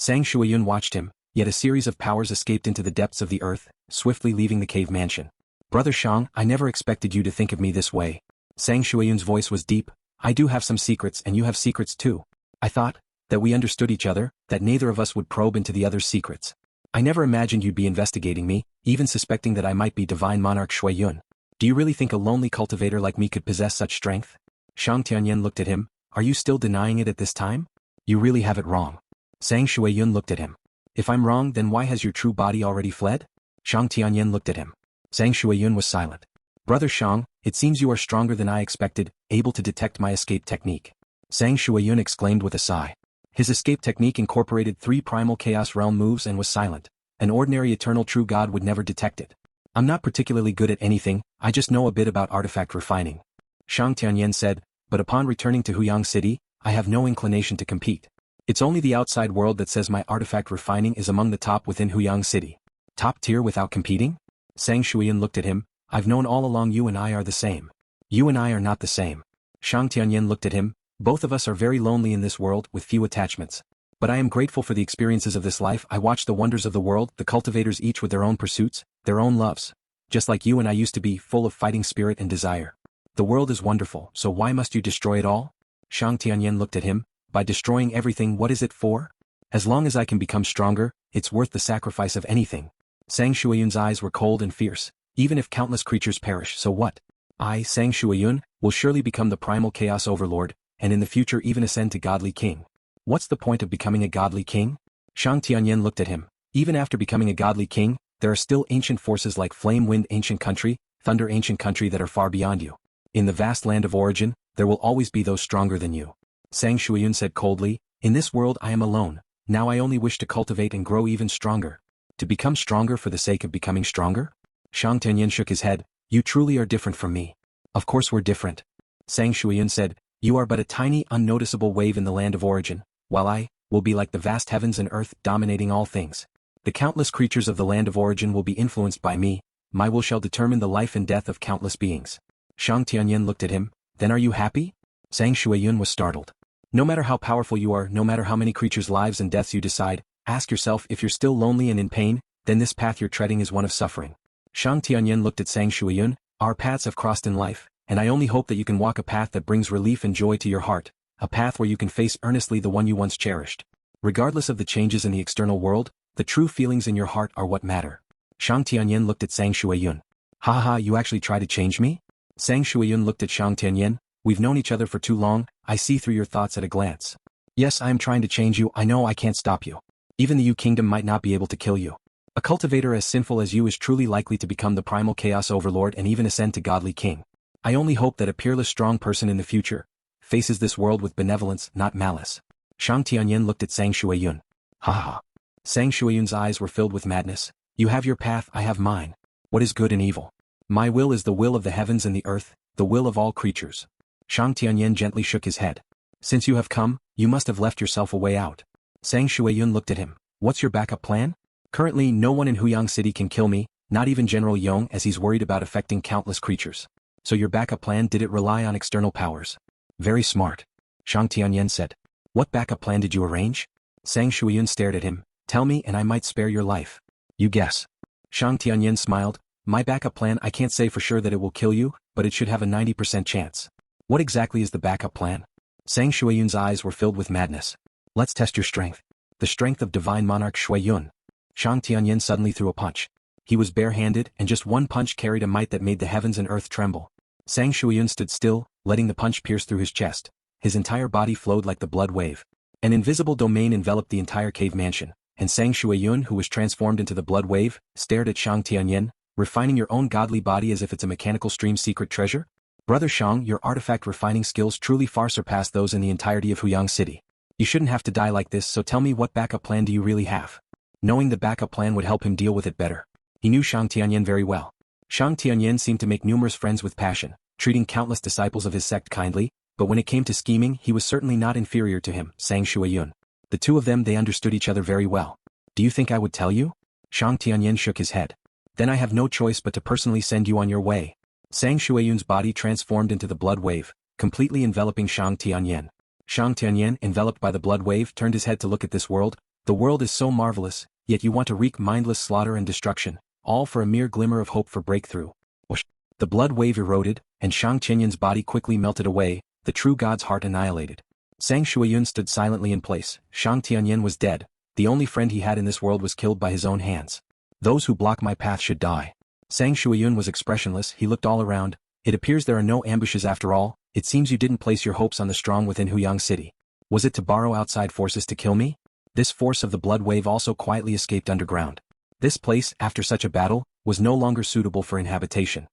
Sang Shuiyun watched him, yet a series of powers escaped into the depths of the earth, swiftly leaving the cave mansion. Brother Shang, I never expected you to think of me this way. Sang Shuiyun's voice was deep. I do have some secrets and you have secrets too. I thought that we understood each other, that neither of us would probe into the other's secrets. I never imagined you'd be investigating me, even suspecting that I might be Divine Monarch Xue Yun. Do you really think a lonely cultivator like me could possess such strength? Shang Tianyan looked at him. Are you still denying it at this time? You really have it wrong. Sang Shuiyun looked at him. If I'm wrong, then why has your true body already fled? Shang Tianyan looked at him. Sang Shuiyun was silent. Brother Shang, it seems you are stronger than I expected, able to detect my escape technique. Sang Shuiyun exclaimed with a sigh. His escape technique incorporated 3 primal chaos realm moves and was silent. An ordinary eternal true god would never detect it. I'm not particularly good at anything, I just know a bit about artifact refining. Shang Tianyan said, but upon returning to Huyang City, I have no inclination to compete. It's only the outside world that says my artifact refining is among the top within Huyang City. Top tier without competing? Sang Shuiyun looked at him. I've known all along you and I are the same. You and I are not the same. Shang Tianyan looked at him. Both of us are very lonely in this world with few attachments. But I am grateful for the experiences of this life. I watch the wonders of the world, the cultivators each with their own pursuits, their own loves. Just like you and I used to be, full of fighting spirit and desire. The world is wonderful, so why must you destroy it all? Shang Tianyan looked at him. By destroying everything, what is it for? As long as I can become stronger, it's worth the sacrifice of anything. Sang Shuiyun's eyes were cold and fierce. Even if countless creatures perish, so what? I, Sang Shuiyun, will surely become the Primal Chaos Overlord, and in the future even ascend to Godly King. What's the point of becoming a Godly King? Shang Tianyan looked at him. Even after becoming a Godly King, there are still ancient forces like Flame Wind Ancient Country, Thunder Ancient Country that are far beyond you. In the vast land of origin, there will always be those stronger than you. Sang Shuiyun said coldly, in this world I am alone, now I only wish to cultivate and grow even stronger. To become stronger for the sake of becoming stronger? Shang Tianyan shook his head, you truly are different from me. Of course we're different. Sang Shuiyun said, you are but a tiny, unnoticeable wave in the land of origin, while I will be like the vast heavens and earth dominating all things. The countless creatures of the land of origin will be influenced by me, my will shall determine the life and death of countless beings. Shang Tianyan looked at him, then are you happy? Sang Shuiyun was startled. No matter how powerful you are, no matter how many creatures' lives and deaths you decide, ask yourself if you're still lonely and in pain, then this path you're treading is one of suffering. Shang Tianyan looked at Sang Shuiyun, our paths have crossed in life, and I only hope that you can walk a path that brings relief and joy to your heart, a path where you can face earnestly the one you once cherished. Regardless of the changes in the external world, the true feelings in your heart are what matter. Shang Tianyan looked at Sang Shuiyun. Ha ha, you actually try to change me? Sang Shuiyun looked at Shang Tianyan. We've known each other for too long, I see through your thoughts at a glance. Yes, I am trying to change you, I know I can't stop you. Even the Yu Kingdom might not be able to kill you. A cultivator as sinful as you is truly likely to become the Primal Chaos Overlord and even ascend to Godly King. I only hope that a peerless strong person in the future faces this world with benevolence, not malice. Shang Tianyan looked at Sang Shuiyun. Ha ha. Sang Shuiyun's eyes were filled with madness. You have your path, I have mine. What is good and evil? My will is the will of the heavens and the earth, the will of all creatures. Shang Tianyan gently shook his head. Since you have come, you must have left yourself a way out. Sang Shuiyun looked at him. What's your backup plan? Currently no one in Huyang City can kill me, not even General Yong as he's worried about affecting countless creatures. So your backup plan, did it rely on external powers? Very smart. Shang Tianyan said. What backup plan did you arrange? Sang Shuiyun stared at him. Tell me and I might spare your life. You guess. Shang Tianyan smiled. My backup plan, I can't say for sure that it will kill you, but it should have a 90% chance. What exactly is the backup plan? Sang Shuiyun's eyes were filled with madness. Let's test your strength. The strength of Divine Monarch Xue Yun. Shang Tianyan suddenly threw a punch. He was barehanded and just one punch carried a might that made the heavens and earth tremble. Sang Shuiyun stood still, letting the punch pierce through his chest. His entire body flowed like the blood wave. An invisible domain enveloped the entire cave mansion, and Sang Shuiyun, who was transformed into the blood wave, stared at Shang Tianyan. Refining your own godly body as if it's a mechanical stream secret treasure? Brother Shang, your artifact refining skills truly far surpass those in the entirety of Huyang City. You shouldn't have to die like this, so tell me, what backup plan do you really have? Knowing the backup plan would help him deal with it better. He knew Shang Tianyan very well. Shang Tianyan seemed to make numerous friends with passion, treating countless disciples of his sect kindly, but when it came to scheming he was certainly not inferior to him, Sang Shuiyun. The two of them, they understood each other very well. Do you think I would tell you? Shang Tianyan shook his head. Then I have no choice but to personally send you on your way. Sang Shuiyun's body transformed into the blood wave, completely enveloping Shang Tianyan. Shang Tianyan, enveloped by the blood wave, turned his head to look at this world. The world is so marvelous, yet you want to wreak mindless slaughter and destruction, all for a mere glimmer of hope for breakthrough. Whoosh. The blood wave eroded, and Shang Tianyan's body quickly melted away, the true god's heart annihilated. Sang Shuiyun stood silently in place. Shang Tianyan was dead. The only friend he had in this world was killed by his own hands. Those who block my path should die. Sang Shuiyun was expressionless. He looked all around. It appears there are no ambushes after all. It seems you didn't place your hopes on the strong within Huyang City. Was it to borrow outside forces to kill me? This force of the blood wave also quietly escaped underground. This place, after such a battle, was no longer suitable for inhabitation.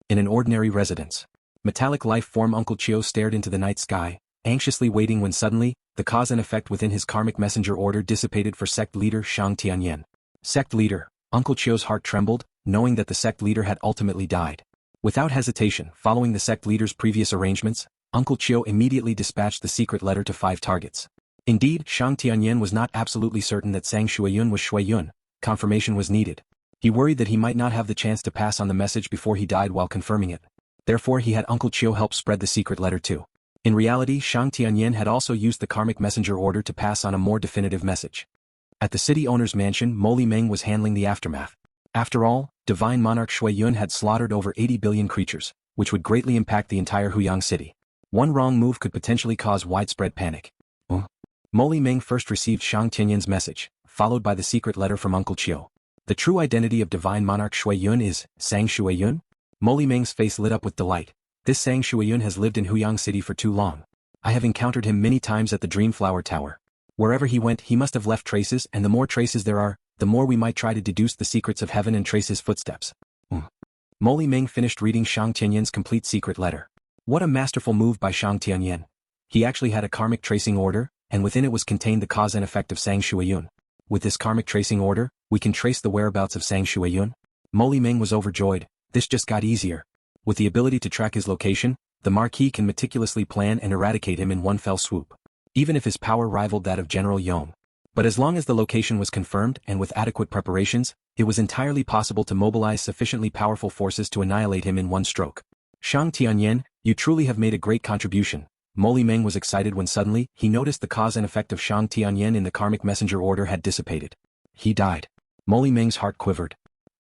In an ordinary residence, metallic life form Uncle Chiu stared into the night sky, anxiously waiting when suddenly, the cause and effect within his karmic messenger order dissipated for sect leader Shang Tianyan. Sect leader, Uncle Chiu's heart trembled, knowing that the sect leader had ultimately died. Without hesitation, following the sect leader's previous arrangements, Uncle Chiu immediately dispatched the secret letter to 5 targets. Indeed, Shang Tianyan was not absolutely certain that Sang Shuiyun was Xue Yun. Confirmation was needed. He worried that he might not have the chance to pass on the message before he died while confirming it. Therefore he had Uncle Chiu help spread the secret letter too. In reality, Shang Tianyan had also used the karmic messenger order to pass on a more definitive message. At the city owner's mansion, Mo Meng was handling the aftermath. After all, Divine Monarch Xue Yun had slaughtered over 80 billion creatures, which would greatly impact the entire Huyang City. One wrong move could potentially cause widespread panic. Mo Meng first received Shang Tianyan's message, followed by the secret letter from Uncle Chiu. The true identity of Divine Monarch Xue Yun is Sang Shuiyun? Mo Meng's face lit up with delight. This Sang Shuiyun has lived in Huyang City for too long. I have encountered him many times at the Dreamflower Tower. Wherever he went, he must have left traces, and the more traces there are, the more we might try to deduce the secrets of heaven and trace his footsteps. Mo Meng finished reading Shang Tianyan's complete secret letter. What a masterful move by Shang Tianyan. He actually had a karmic tracing order, and within it was contained the cause and effect of Sang Shuiyun. With this karmic tracing order, we can trace the whereabouts of Sang Shuiyun. Mo Meng was overjoyed. This just got easier. With the ability to track his location, the Marquis can meticulously plan and eradicate him in one fell swoop. Even if his power rivaled that of General Yong. But as long as the location was confirmed and with adequate preparations, it was entirely possible to mobilize sufficiently powerful forces to annihilate him in one stroke. Shang Tianyan, you truly have made a great contribution. Mo Meng was excited when suddenly, he noticed the cause and effect of Shang Tianyan in the karmic messenger order had dissipated. He died. Mo Meng's heart quivered.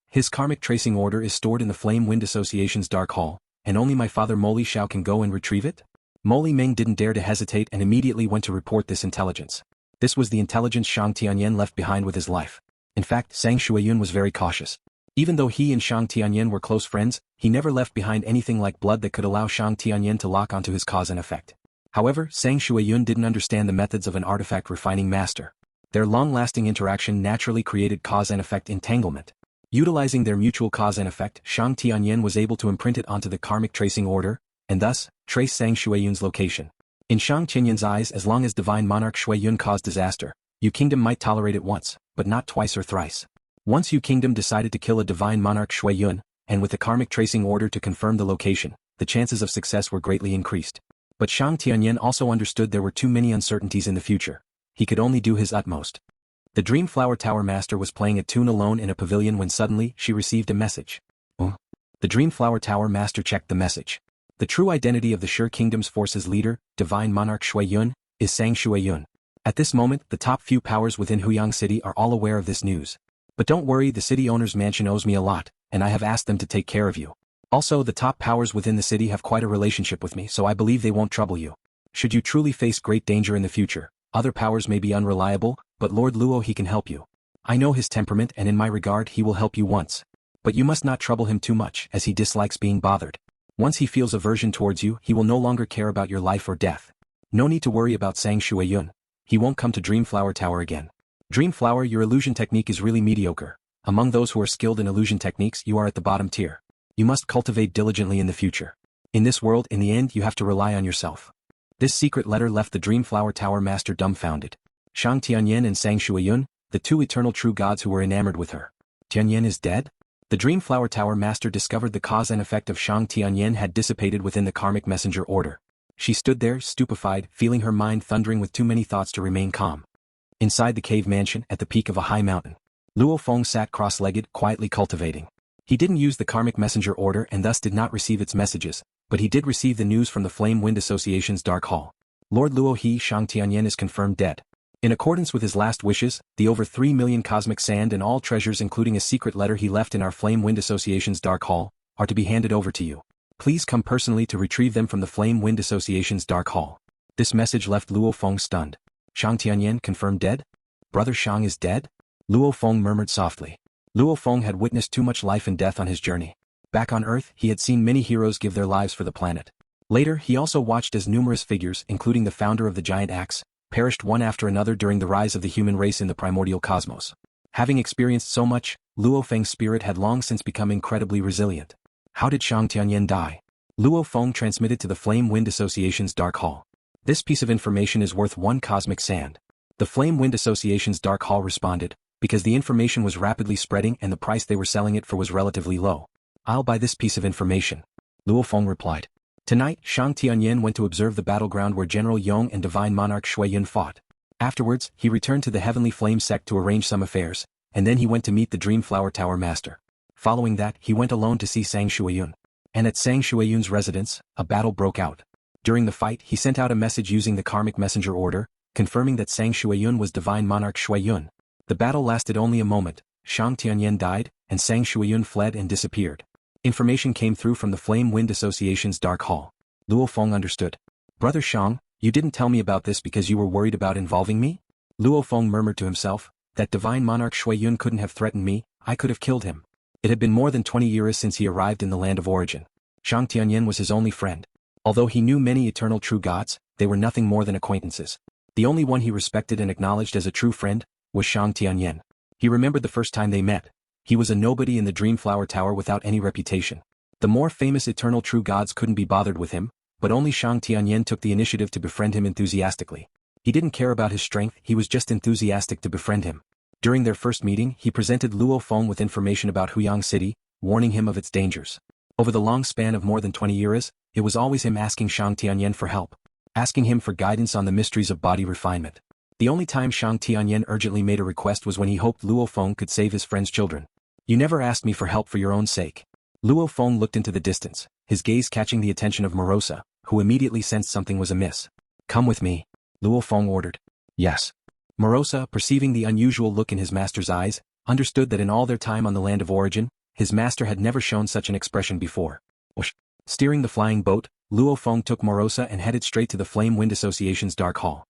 His karmic tracing order is stored in the Flame Wind Association's Dark Hall, and only my father Mo Xiao can go and retrieve it? Mo Meng didn't dare to hesitate and immediately went to report this intelligence. This was the intelligence Shang Tianyan left behind with his life. In fact, Sang Shuiyun was very cautious. Even though he and Shang Tianyan were close friends, he never left behind anything like blood that could allow Shang Tianyan to lock onto his cause and effect. However, Sang Shuiyun didn't understand the methods of an artifact refining master. Their long-lasting interaction naturally created cause and effect entanglement. Utilizing their mutual cause and effect, Shang Tianyan was able to imprint it onto the karmic tracing order, and thus, trace Sang Shuiyun's location. In Shang Tianyan's eyes, as long as Divine Monarch Xue Yun caused disaster, Yu Kingdom might tolerate it once, but not twice or thrice. Once Yu Kingdom decided to kill a Divine Monarch Xue Yun, and with the karmic tracing order to confirm the location, the chances of success were greatly increased. But Shang Tianyan also understood there were too many uncertainties in the future. He could only do his utmost. The Dreamflower Tower Master was playing a tune alone in a pavilion when suddenly she received a message. The Dreamflower Tower Master checked the message. The true identity of the Sure Kingdom's forces leader, Divine Monarch Xue Yun, is Sang Shuiyun. At this moment, the top few powers within Huyang City are all aware of this news. But don't worry, the city owner's mansion owes me a lot, and I have asked them to take care of you. Also, the top powers within the city have quite a relationship with me, so I believe they won't trouble you. Should you truly face great danger in the future, other powers may be unreliable, but Lord Luo He can help you. I know his temperament, and in my regard he will help you once. But you must not trouble him too much, as he dislikes being bothered. Once he feels aversion towards you, he will no longer care about your life or death. No need to worry about Sang Shuiyun. He won't come to Dreamflower Tower again. Dreamflower, your illusion technique is really mediocre. Among those who are skilled in illusion techniques, you are at the bottom tier. You must cultivate diligently in the future. In this world, in the end, you have to rely on yourself. This secret letter left the Dreamflower Tower Master dumbfounded. Shang Tianyan and Sang Shuiyun, the two eternal true gods who were enamored with her. Tianyan is dead? The Dreamflower Tower Master discovered the cause and effect of Shang Tianyan had dissipated within the karmic messenger order. She stood there, stupefied, feeling her mind thundering with too many thoughts to remain calm. Inside the cave mansion, at the peak of a high mountain, Luo Feng sat cross-legged, quietly cultivating. He didn't use the karmic messenger order and thus did not receive its messages, but he did receive the news from the Flame Wind Association's Dark Hall. Lord Luo He, Shang Tianyan is confirmed dead. In accordance with his last wishes, the over 3 million cosmic sand and all treasures including a secret letter he left in our Flame Wind Association's Dark Hall, are to be handed over to you. Please come personally to retrieve them from the Flame Wind Association's Dark Hall. This message left Luo Feng stunned. Shang Tianyan confirmed dead? Brother Shang is dead? Luo Feng murmured softly. Luo Feng had witnessed too much life and death on his journey. Back on Earth, he had seen many heroes give their lives for the planet. Later, he also watched as numerous figures, including the founder of the giant axe, perished one after another during the rise of the human race in the primordial cosmos. Having experienced so much, Luo Feng's spirit had long since become incredibly resilient. How did Shang Tianyan die? Luo Feng transmitted to the Flame Wind Association's Dark Hall. This piece of information is worth 1 cosmic sand. The Flame Wind Association's Dark Hall responded, because the information was rapidly spreading and the price they were selling it for was relatively low. I'll buy this piece of information. Luo Feng replied. Tonight, Shang Tianyan went to observe the battleground where General Yong and Divine Monarch Xue Yun fought. Afterwards, he returned to the Heavenly Flame sect to arrange some affairs, and then he went to meet the Dreamflower Tower Master. Following that, he went alone to see Sang Shuiyun. And at Sang Shuiyun's residence, a battle broke out. During the fight, he sent out a message using the Karmic Messenger order, confirming that Sang Shuiyun was Divine Monarch Xue Yun. The battle lasted only a moment, Shang Tianyan died, and Sang Shuiyun fled and disappeared. Information came through from the Flame Wind Association's Dark Hall. Luo Feng understood. Brother Shang, you didn't tell me about this because you were worried about involving me? Luo Feng murmured to himself, that Divine Monarch Xue Yun couldn't have threatened me, I could have killed him. It had been more than 20 years since he arrived in the land of origin. Shang Tianyan was his only friend. Although he knew many eternal true gods, they were nothing more than acquaintances. The only one he respected and acknowledged as a true friend was Shang Tianyan. He remembered the first time they met. He was a nobody in the Dreamflower Tower without any reputation. The more famous eternal true gods couldn't be bothered with him, but only Shang Tianyan took the initiative to befriend him enthusiastically. He didn't care about his strength, he was just enthusiastic to befriend him. During their first meeting, he presented Luo Feng with information about Huyang City, warning him of its dangers. Over the long span of more than 20 years, it was always him asking Shang Tianyan for help, asking him for guidance on the mysteries of body refinement. The only time Shang Tianyan urgently made a request was when he hoped Luo Feng could save his friend's children. You never asked me for help for your own sake. Luo Feng looked into the distance, his gaze catching the attention of Morosa, who immediately sensed something was amiss. Come with me, Luo Feng ordered. Yes. Morosa, perceiving the unusual look in his master's eyes, understood that in all their time on the land of origin, his master had never shown such an expression before. Whoosh. Steering the flying boat, Luo Feng took Morosa and headed straight to the Flame Wind Association's Dark Hall.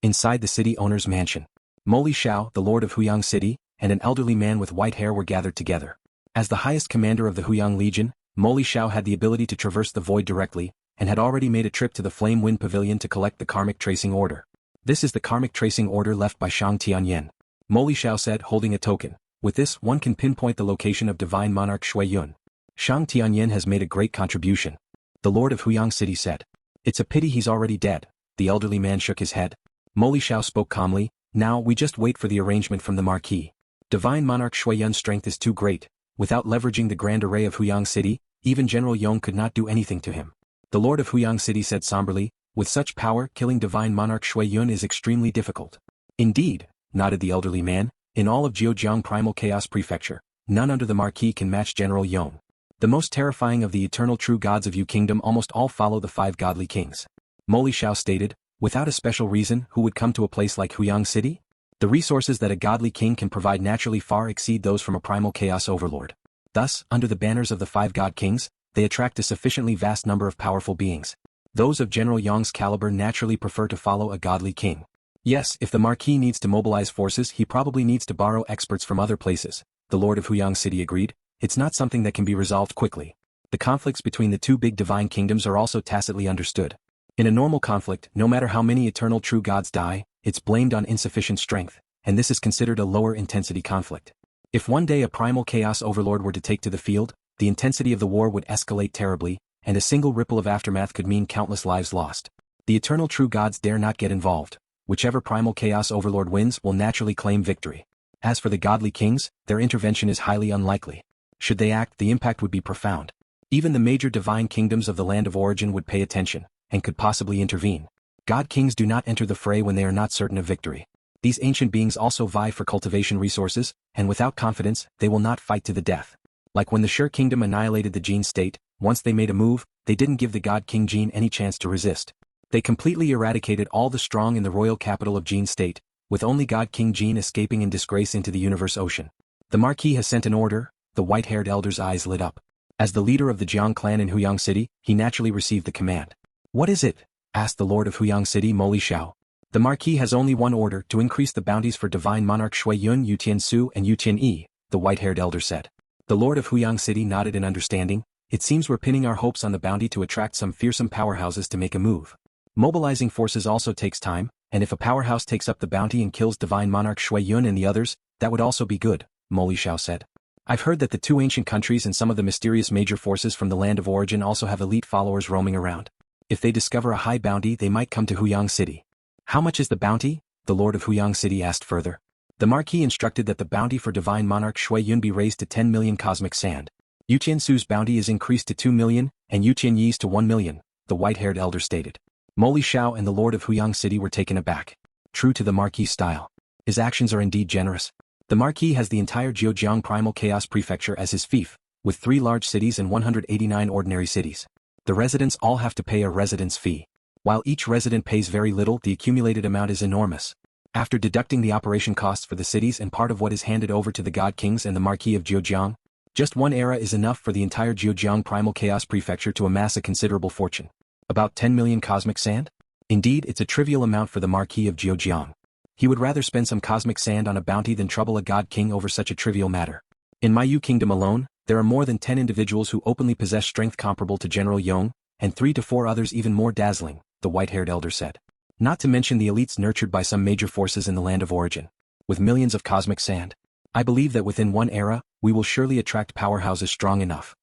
Inside the city owner's mansion, Moli Xiao, the lord of Huyang City, and an elderly man with white hair were gathered together. As the highest commander of the Huyang Legion, Moli Xiao had the ability to traverse the void directly, and had already made a trip to the Flame Wind Pavilion to collect the Karmic Tracing Order. This is the Karmic Tracing Order left by Shang Tianyan. Moli Xiao said, holding a token. With this, one can pinpoint the location of Divine Monarch Xue Yun. Shang Tianyan has made a great contribution. The lord of Huyang City said. It's a pity he's already dead. The elderly man shook his head. Moli Xiao spoke calmly. Now we just wait for the arrangement from the Marquis. Divine Monarch Xue Yun's strength is too great. Without leveraging the grand array of Huyang City, even General Yong could not do anything to him. The lord of Huyang City said somberly, with such power, killing Divine Monarch Xue Yun is extremely difficult. Indeed, nodded the elderly man, in all of Zhejiang Primal Chaos Prefecture, none under the Marquis can match General Yong. The most terrifying of the eternal true gods of Yu Kingdom almost all follow the 5 godly kings. Moli Xiao stated, without a special reason, who would come to a place like Huyang City? The resources that a godly king can provide naturally far exceed those from a Primal Chaos Overlord. Thus, under the banners of the 5 god kings, they attract a sufficiently vast number of powerful beings. Those of General Yong's caliber naturally prefer to follow a godly king. Yes, if the Marquis needs to mobilize forces, he probably needs to borrow experts from other places, the Lord of Huyang City agreed. It's not something that can be resolved quickly. The conflicts between the 2 big divine kingdoms are also tacitly understood. In a normal conflict, no matter how many eternal true gods die, it's blamed on insufficient strength, and this is considered a lower intensity conflict. If one day a Primal Chaos Overlord were to take to the field, the intensity of the war would escalate terribly, and a single ripple of aftermath could mean countless lives lost. The eternal true gods dare not get involved. Whichever Primal Chaos Overlord wins will naturally claim victory. As for the godly kings, their intervention is highly unlikely. Should they act, the impact would be profound. Even the major divine kingdoms of the land of origin would pay attention, and could possibly intervene. God kings do not enter the fray when they are not certain of victory. These ancient beings also vie for cultivation resources, and without confidence, they will not fight to the death. Like when the Sher Kingdom annihilated the Jin state, once they made a move, they didn't give the God King Jin any chance to resist. They completely eradicated all the strong in the royal capital of Jin state, with only God King Jin escaping in disgrace into the universe ocean. The Marquis has sent an order. The white-haired elder's eyes lit up. As the leader of the Jiang clan in Huyang City, he naturally received the command. What is it? Asked the lord of Huyang City Moli Xiao. The Marquis has only one order, to increase the bounties for Divine Monarch Xue Yun, Yu Tiansu and Yu Tianyi, the white-haired elder said. The lord of Huyang City nodded in understanding. It seems we're pinning our hopes on the bounty to attract some fearsome powerhouses to make a move. Mobilizing forces also takes time, and if a powerhouse takes up the bounty and kills Divine Monarch Xue Yun and the others, that would also be good, Moli Xiao said. I've heard that the two ancient countries and some of the mysterious major forces from the land of origin also have elite followers roaming around. If they discover a high bounty, they might come to Huyang City. How much is the bounty? The lord of Huyang City asked further. The Marquis instructed that the bounty for Divine Monarch Xue Yun be raised to 10 million cosmic sand. Yu Tiansu's bounty is increased to 2 million, and Yu Tianyi's to 1 million, the white-haired elder stated. Moli Xiao and the lord of Huyang City were taken aback. True to the Marquis' style. His actions are indeed generous. The Marquis has the entire Zhejiang Primal Chaos Prefecture as his fief, with 3 large cities and 189 ordinary cities. The residents all have to pay a residence fee. While each resident pays very little, the accumulated amount is enormous. After deducting the operation costs for the cities and part of what is handed over to the God Kings and the Marquis of Zhejiang, just one era is enough for the entire Zhejiang Primal Chaos Prefecture to amass a considerable fortune. About 10 million cosmic sand? Indeed, it's a trivial amount for the Marquis of Zhejiang. He would rather spend some cosmic sand on a bounty than trouble a God King over such a trivial matter. In my Yu Kingdom alone, there are more than 10 individuals who openly possess strength comparable to General Yong, and 3 to 4 others even more dazzling, the white-haired elder said. Not to mention the elites nurtured by some major forces in the land of origin. With millions of cosmic sand, I believe that within one era, we will surely attract powerhouses strong enough.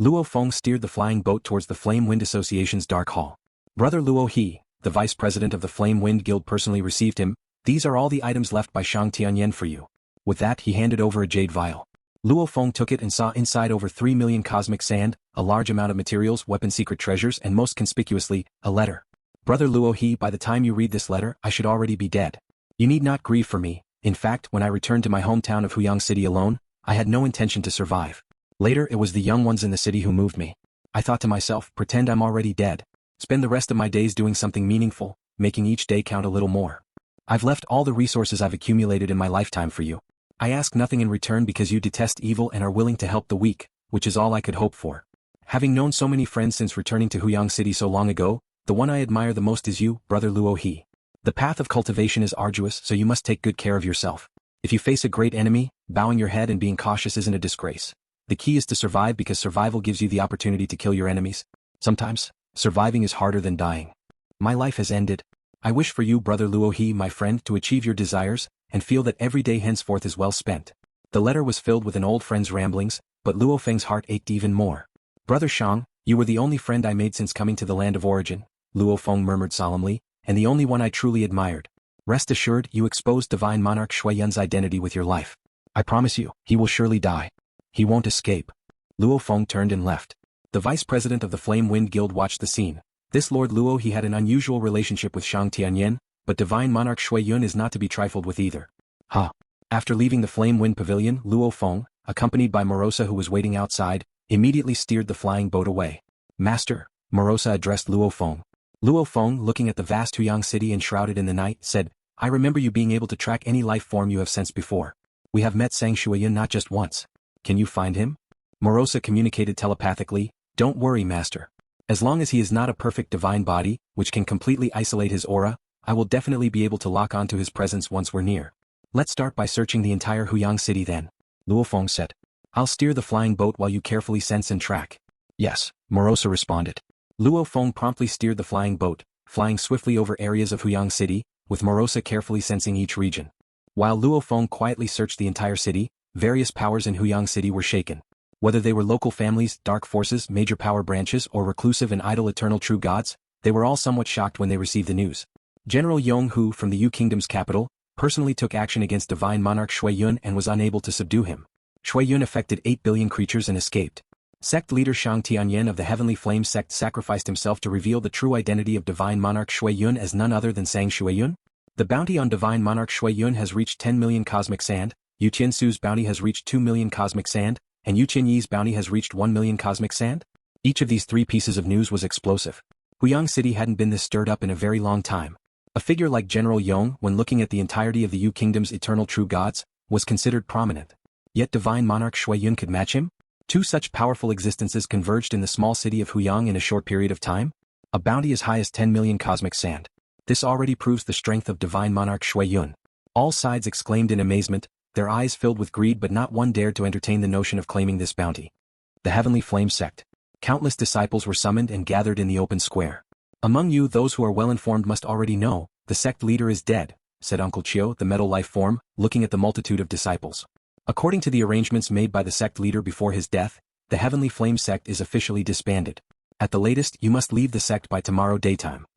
Luo Feng steered the flying boat towards the Flame Wind Association's dark hall. Brother Luo He, the vice president of the Flame Wind Guild, personally received him. These are all the items left by Shang Tianyan for you. With that, he handed over a jade vial. Luo Feng took it and saw inside over 3 million cosmic sand, a large amount of materials, weapon secret treasures, and most conspicuously, a letter. Brother Luo He, by the time you read this letter, I should already be dead. You need not grieve for me. In fact, when I returned to my hometown of Huyang City alone, I had no intention to survive. Later, it was the young ones in the city who moved me. I thought to myself, pretend I'm already dead. Spend the rest of my days doing something meaningful, making each day count a little more. I've left all the resources I've accumulated in my lifetime for you. I ask nothing in return because you detest evil and are willing to help the weak, which is all I could hope for. Having known so many friends since returning to Huyang City so long ago, the one I admire the most is you, Brother Luo He. The path of cultivation is arduous, so you must take good care of yourself. If you face a great enemy, bowing your head and being cautious isn't a disgrace. The key is to survive, because survival gives you the opportunity to kill your enemies. Sometimes, surviving is harder than dying. My life has ended. I wish for you, Brother Luo He, my friend, to achieve your desires, and feel that every day henceforth is well spent. The letter was filled with an old friend's ramblings, but Luo Feng's heart ached even more. Brother Shang, you were the only friend I made since coming to the land of origin, Luo Feng murmured solemnly, and the only one I truly admired. Rest assured, you exposed Divine Monarch Xue Yun's identity with your life. I promise you, he will surely die. He won't escape. Luo Feng turned and left. The vice president of the Flame Wind Guild watched the scene. This Lord Luo He had an unusual relationship with Shang Tianyan, but Divine Monarch Xue Yun is not to be trifled with either. After leaving the Flame Wind Pavilion, Luo Feng, accompanied by Morosa who was waiting outside, immediately steered the flying boat away. Master, Morosa addressed Luo Feng. Luo Feng, looking at the vast Huyang city enshrouded in the night, said, I remember you being able to track any life form you have sensed before. We have met Sang Shuiyun not just once. Can you find him? Morosa communicated telepathically, Don't worry, Master. As long as he is not a perfect divine body, which can completely isolate his aura, I will definitely be able to lock onto his presence once we're near. Let's start by searching the entire Huyang city then, Luo Feng said. I'll steer the flying boat while you carefully sense and track. Yes, Morosa responded. Luo Feng promptly steered the flying boat, flying swiftly over areas of Huyang city, with Morosa carefully sensing each region. While Luo Feng quietly searched the entire city, various powers in Huyang city were shaken. Whether they were local families, dark forces, major power branches, or reclusive and idle eternal true gods, they were all somewhat shocked when they received the news. General Yong Hu from the Yu Kingdom's capital, personally took action against Divine Monarch Xue Yun and was unable to subdue him. Xue Yun affected 8 billion creatures and escaped. Sect leader Shang Tianyan of the Heavenly Flame sect sacrificed himself to reveal the true identity of Divine Monarch Xue Yun as none other than Sang Shuiyun. The bounty on Divine Monarch Xue Yun has reached 10 million cosmic sand, Yu Tiansu's bounty has reached 2 million cosmic sand, and Yu Tianyi's bounty has reached 1 million cosmic sand? Each of these 3 pieces of news was explosive. Huyang City hadn't been this stirred up in a very long time. A figure like General Yong, when looking at the entirety of the Yu Kingdom's eternal true gods, was considered prominent. Yet Divine Monarch Xue Yun could match him? Two such powerful existences converged in the small city of Huyang in a short period of time? A bounty as high as 10 million cosmic sand. This already proves the strength of Divine Monarch Xue Yun. All sides exclaimed in amazement, their eyes filled with greed, but not one dared to entertain the notion of claiming this bounty. The Heavenly Flame Sect. Countless disciples were summoned and gathered in the open square. Among you, those who are well informed must already know, the sect leader is dead, said Uncle Chio, the metal life form, looking at the multitude of disciples. According to the arrangements made by the sect leader before his death, the Heavenly Flame Sect is officially disbanded. At the latest, you must leave the sect by tomorrow daytime.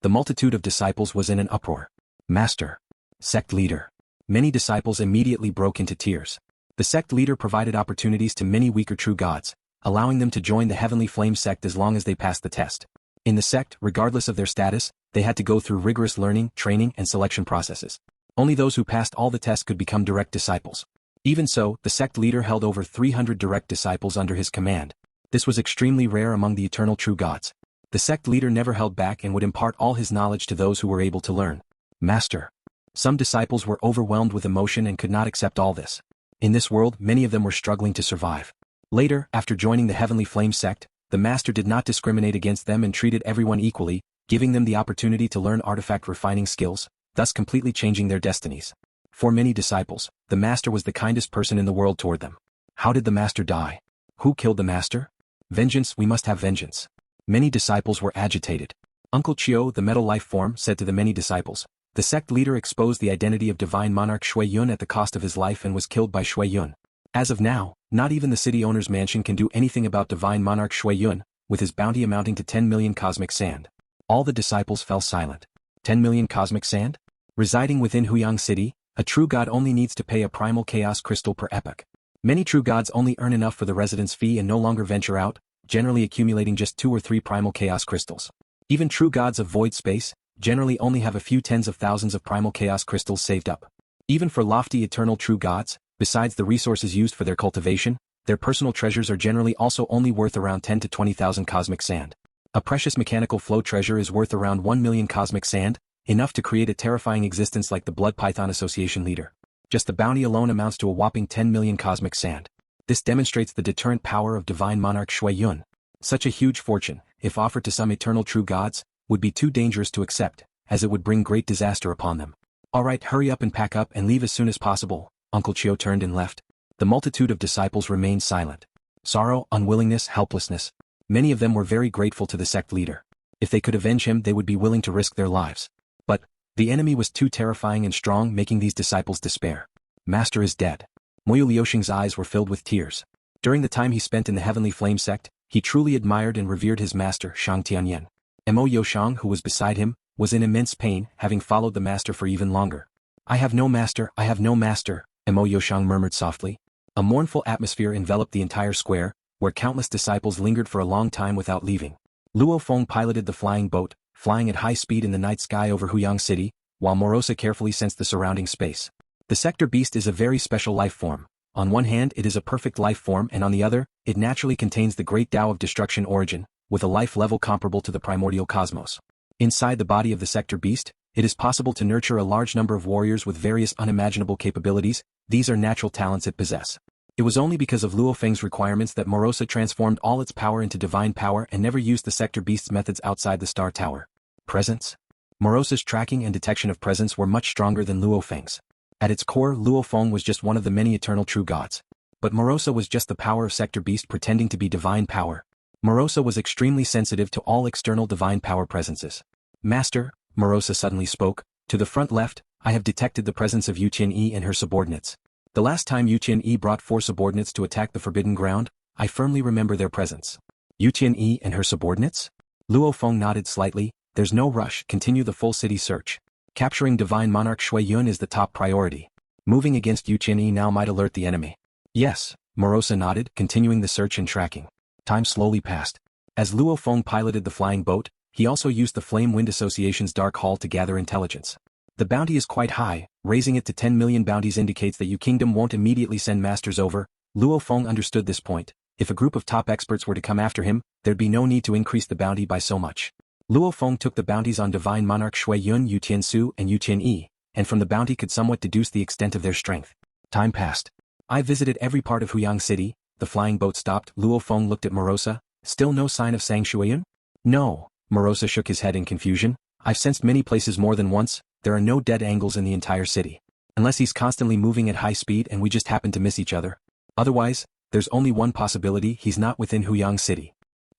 The multitude of disciples was in an uproar. Master. Sect leader. Many disciples immediately broke into tears. The sect leader provided opportunities to many weaker true gods, allowing them to join the Heavenly Flame Sect as long as they passed the test. In the sect, regardless of their status, they had to go through rigorous learning, training, and selection processes. Only those who passed all the tests could become direct disciples. Even so, the sect leader held over 300 direct disciples under his command. This was extremely rare among the eternal true gods. The sect leader never held back and would impart all his knowledge to those who were able to learn. Master. Some disciples were overwhelmed with emotion and could not accept all this. In this world, many of them were struggling to survive. Later, after joining the Heavenly Flame Sect, the master did not discriminate against them and treated everyone equally, giving them the opportunity to learn artifact refining skills, thus completely changing their destinies. For many disciples, the master was the kindest person in the world toward them. How did the master die? Who killed the master? Vengeance, we must have vengeance. Many disciples were agitated. Uncle Chio, the metal life form, said to the many disciples, the sect leader exposed the identity of Divine Monarch Xue Yun at the cost of his life and was killed by Xue Yun. As of now, not even the city owner's mansion can do anything about Divine Monarch Xue Yun, with his bounty amounting to 10 million cosmic sand. All the disciples fell silent. 10 million cosmic sand? Residing within Huyang City, a true god only needs to pay a primal chaos crystal per epoch. Many true gods only earn enough for the residence fee and no longer venture out, generally accumulating just 2 or 3 primal chaos crystals. Even true gods of void space, generally only have a few tens of thousands of primal chaos crystals saved up. Even for lofty eternal true gods, besides the resources used for their cultivation, their personal treasures are generally also only worth around 10 to 20,000 cosmic sand. A precious mechanical flow treasure is worth around 1 million cosmic sand, enough to create a terrifying existence like the Blood Python Association leader. Just the bounty alone amounts to a whopping 10 million cosmic sand. This demonstrates the deterrent power of Divine Monarch Xue Yun. Such a huge fortune, if offered to some eternal true gods, would be too dangerous to accept, as it would bring great disaster upon them. Alright, hurry up and pack up and leave as soon as possible. Uncle Chio turned and left. The multitude of disciples remained silent. Sorrow, unwillingness, helplessness. Many of them were very grateful to the sect leader. If they could avenge him, they would be willing to risk their lives. But the enemy was too terrifying and strong, making these disciples despair. Master is dead. Moyu Liuxing's eyes were filled with tears. During the time he spent in the Heavenly Flame Sect, he truly admired and revered his master, Shang Tianyan. Mo Yoshang, who was beside him, was in immense pain, having followed the master for even longer. I have no master, I have no master, Mo Yoshang murmured softly. A mournful atmosphere enveloped the entire square, where countless disciples lingered for a long time without leaving. Luo Feng piloted the flying boat, flying at high speed in the night sky over Huyang City, while Morosa carefully sensed the surrounding space. The sector beast is a very special life form. On one hand, it is a perfect life form, and on the other, it naturally contains the great Tao of destruction origin, with a life level comparable to the primordial cosmos. Inside the body of the sector beast, it is possible to nurture a large number of warriors with various unimaginable capabilities. These are natural talents it possesses. It was only because of Luo Feng's requirements that Morosa transformed all its power into divine power and never used the sector beast's methods outside the Star Tower. Presence? Morosa's tracking and detection of presence were much stronger than Luo Feng's. At its core, Luo Feng was just one of the many eternal true gods. But Morosa was just the power of sector beast pretending to be divine power. Morosa was extremely sensitive to all external divine power presences. Master, Morosa suddenly spoke, to the front left, I have detected the presence of Yu Qianyi and her subordinates. The last time Yu Qianyi brought 4 subordinates to attack the Forbidden Ground, I firmly remember their presence. Yu Qianyi and her subordinates? Luo Feng nodded slightly. There's no rush, continue the full city search. Capturing Divine Monarch Xue Yun is the top priority. Moving against Yu Qianyi now might alert the enemy. Yes, Morosa nodded, continuing the search and tracking. Time slowly passed. As Luo Feng piloted the flying boat, he also used the Flame Wind Association's Dark Hall to gather intelligence. The bounty is quite high, raising it to 10 million bounties indicates that Yu Kingdom won't immediately send masters over. Luo Feng understood this point. If a group of top experts were to come after him, there'd be no need to increase the bounty by so much. Luo Feng took the bounties on Divine Monarch Xue Yun, Yu Tiansu, and Yu Tianyi, and from the bounty could somewhat deduce the extent of their strength. Time passed. I visited every part of Huyang City. The flying boat stopped. Luo Feng looked at Morosa. Still no sign of Sang Shuiyun? No. Morosa shook his head in confusion. I've sensed many places more than once. There are no dead angles in the entire city. Unless he's constantly moving at high speed and we just happen to miss each other. Otherwise, there's only one possibility: he's not within Huyang City.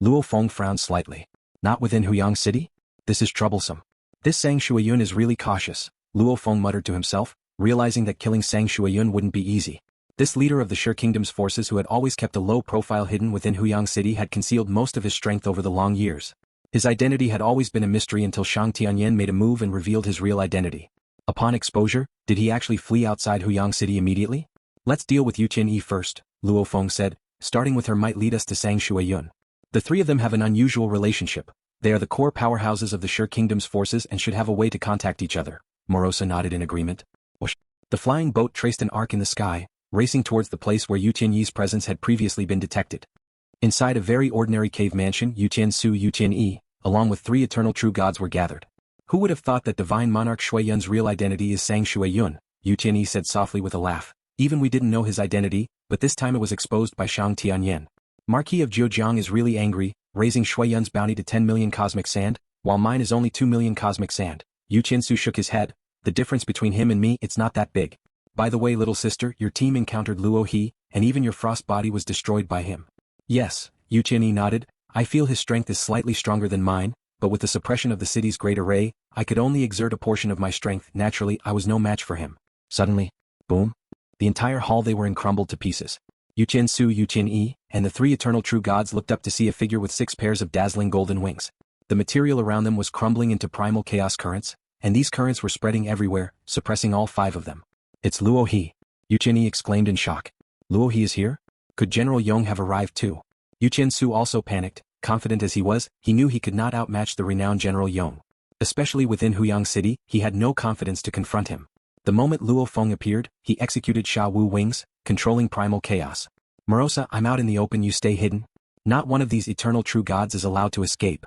Luo Feng frowned slightly. Not within Huyang City? This is troublesome. This Sang Shuiyun is really cautious, Luo Feng muttered to himself, realizing that killing Sang Shuiyun wouldn't be easy. This leader of the Shi Kingdom's forces, who had always kept a low profile hidden within Huyang City, had concealed most of his strength over the long years. His identity had always been a mystery until Shang Tianyan made a move and revealed his real identity. Upon exposure, did he actually flee outside Huyang City immediately? Let's deal with Yu Tianyi first, Luo Feng said. Starting with her might lead us to Sang Shuiyun. The three of them have an unusual relationship. They are the core powerhouses of the Shi Kingdom's forces and should have a way to contact each other. Morosa nodded in agreement. Whoosh. The flying boat traced an arc in the sky, racing towards the place where Yu Tianyi's presence had previously been detected. Inside a very ordinary cave mansion, Yu Tiansu, Yu Tianyi, along with three eternal true gods, were gathered. Who would have thought that Divine Monarch Xue Yun's real identity is Sang Shuiyun? Yu Tianyi said softly with a laugh. Even we didn't know his identity, but this time it was exposed by Shang Tianyan. Marquis of Zhejiang is really angry, raising Xue Yun's bounty to 10 million cosmic sand, while mine is only 2 million cosmic sand. Yu Tiansu shook his head. The difference between him and me, it's not that big. By the way, little sister, your team encountered Luo He, and even your frost body was destroyed by him. Yes, Yu Tianyi nodded. I feel his strength is slightly stronger than mine, but with the suppression of the city's great array, I could only exert a portion of my strength. Naturally, I was no match for him. Suddenly, boom. The entire hall they were in crumbled to pieces. Yu Tiansu, Yu Tianyi, and the three eternal true gods looked up to see a figure with 6 pairs of dazzling golden wings. The material around them was crumbling into primal chaos currents, and these currents were spreading everywhere, suppressing all 5 of them. It's Luo He, Yu Tianyi exclaimed in shock. Luo He is here? Could General Yong have arrived too? Yu Tiansu also panicked. Confident as he was, he knew he could not outmatch the renowned General Yong. Especially within Huyang City, he had no confidence to confront him. The moment Luo Feng appeared, he executed Sha Wu wings, controlling primal chaos. Morosa, I'm out in the open, you stay hidden. Not one of these eternal true gods is allowed to escape.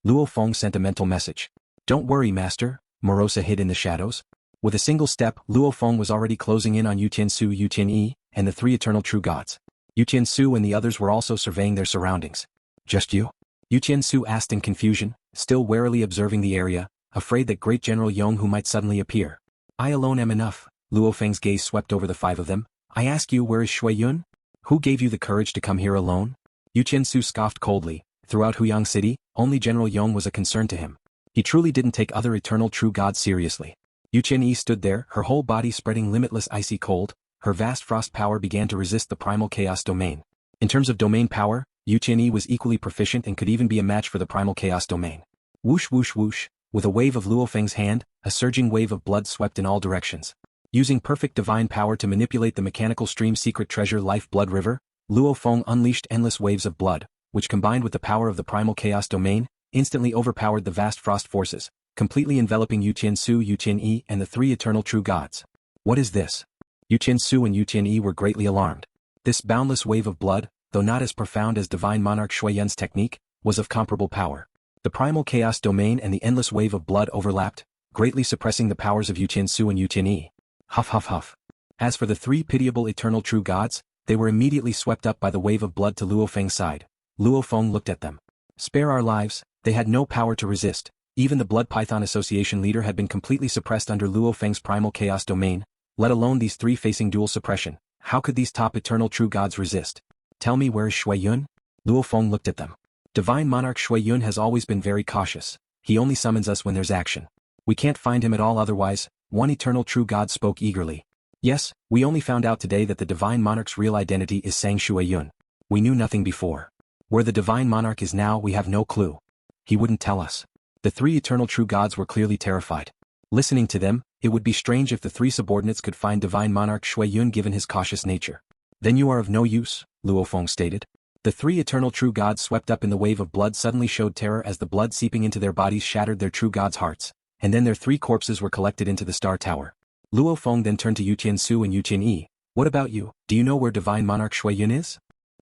Luo Feng sent a mental message. Don't worry, master. Morosa hid in the shadows. With a single step, Luo Feng was already closing in on Yu Tiansu, Yu Tianyi, and the three eternal true gods. Yu Tiansu and the others were also surveying their surroundings. Just you? Yu Tiansu asked in confusion, still warily observing the area, afraid that great General Yong who might suddenly appear. I alone am enough. Luo Feng's gaze swept over the 5 of them. I ask you, where is Xue Yun? Who gave you the courage to come here alone? Yu Tiansu scoffed coldly. Throughout Huyang City, only General Yong was a concern to him. He truly didn't take other eternal true gods seriously. Yu Tianyi stood there, her whole body spreading limitless icy cold. Her vast frost power began to resist the primal chaos domain. In terms of domain power, Yu Tianyi was equally proficient and could even be a match for the primal chaos domain. Whoosh whoosh whoosh, with a wave of Luo Feng's hand, a surging wave of blood swept in all directions. Using perfect divine power to manipulate the mechanical stream secret treasure life blood river, Luo Feng unleashed endless waves of blood, which combined with the power of the primal chaos domain, instantly overpowered the vast frost forces, completely enveloping Yu Tiansu, Yu Tianyi, and the three eternal true gods. What is this? Yu Tiansu and Yu Tianyi were greatly alarmed. This boundless wave of blood, though not as profound as Divine Monarch Xue Yun's technique, was of comparable power. The primal chaos domain and the endless wave of blood overlapped, greatly suppressing the powers of Yu Tiansu and Yu Tianyi. Huff huff huff. As for the 3 pitiable eternal true gods, they were immediately swept up by the wave of blood to Luo Feng's side. Luo Feng looked at them. Spare our lives. They had no power to resist. Even the Blood Python Association leader had been completely suppressed under Luo Feng's primal chaos domain, let alone these 3 facing dual suppression. How could these top eternal true gods resist? Tell me, where is Xue Yun? Luo Feng looked at them. Divine Monarch Xue Yun has always been very cautious. He only summons us when there's action. We can't find him at all otherwise. One eternal true god spoke eagerly. Yes, we only found out today that the Divine Monarch's real identity is Sang Shuiyun. We knew nothing before. Where the Divine Monarch is now, we have no clue. He wouldn't tell us. The 3 eternal true gods were clearly terrified. Listening to them, it would be strange if the 3 subordinates could find Divine Monarch Xue Yun given his cautious nature. Then you are of no use, Luo Feng stated. The 3 eternal true gods swept up in the wave of blood suddenly showed terror as the blood seeping into their bodies shattered their true gods' hearts, and then their 3 corpses were collected into the Star Tower. Luo Feng then turned to Yu Tiansu and Yu Tianyi. What about you? Do you know where Divine Monarch Xue Yun is?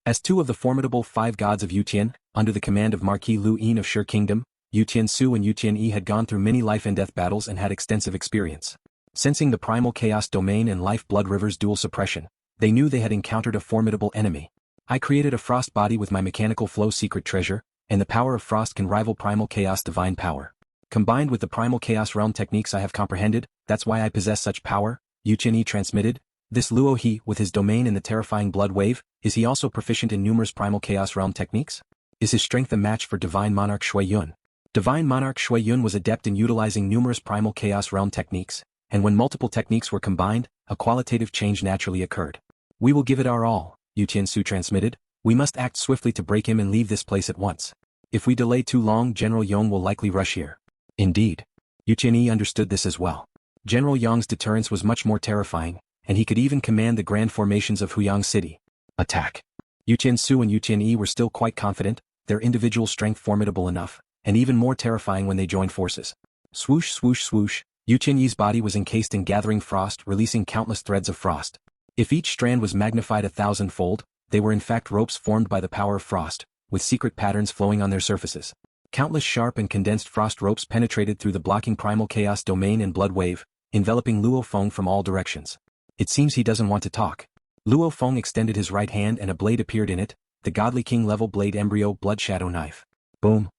As 2 of the formidable 5 gods of Yu Tian, under the command of Marquis Lu Yin of Shi Kingdom, Yu Tiansu and Yu Tianyi had gone through many life and death battles and had extensive experience. Sensing the primal chaos domain and life-blood river's dual suppression, they knew they had encountered a formidable enemy. I created a frost body with my mechanical flow secret treasure, and the power of frost can rival primal chaos divine power. Combined with the primal chaos realm techniques I have comprehended, that's why I possess such power, Yu Tianyi transmitted. This Luo He, with his domain in the terrifying blood wave, is he also proficient in numerous primal chaos realm techniques? Is his strength a match for Divine Monarch Xue Yun? Divine Monarch Xue Yun was adept in utilizing numerous primal chaos realm techniques, and when multiple techniques were combined, a qualitative change naturally occurred. We will give it our all, Yu Tiansu transmitted. We must act swiftly to break him and leave this place at once. If we delay too long, General Yong will likely rush here. Indeed. Yu Tianyi understood this as well. General Yong's deterrence was much more terrifying, and he could even command the grand formations of Huyang City. Attack. Yu Tiansu and Yu Tianyi were still quite confident, their individual strength formidable enough, and even more terrifying when they joined forces. Swoosh swoosh swoosh, Yu Tianyi's body was encased in gathering frost, releasing countless threads of frost. If each strand was magnified 1,000-fold, they were in fact ropes formed by the power of frost, with secret patterns flowing on their surfaces. Countless sharp and condensed frost ropes penetrated through the blocking primal chaos domain and blood wave, enveloping Luo Feng from all directions. It seems he doesn't want to talk. Luo Feng extended his right hand and a blade appeared in it, the godly king-level blade embryo blood shadow knife. Boom.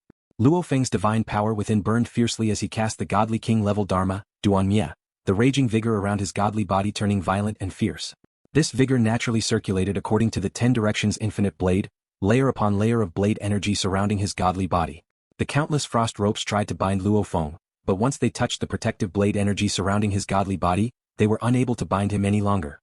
Luo Feng's divine power within burned fiercely as he cast the godly king-level dharma, Duanmia, the raging vigor around his godly body turning violent and fierce. This vigor naturally circulated according to the 10 directions infinite blade, layer upon layer of blade energy surrounding his godly body. The countless frost ropes tried to bind Luo Feng, but once they touched the protective blade energy surrounding his godly body, they were unable to bind him any longer.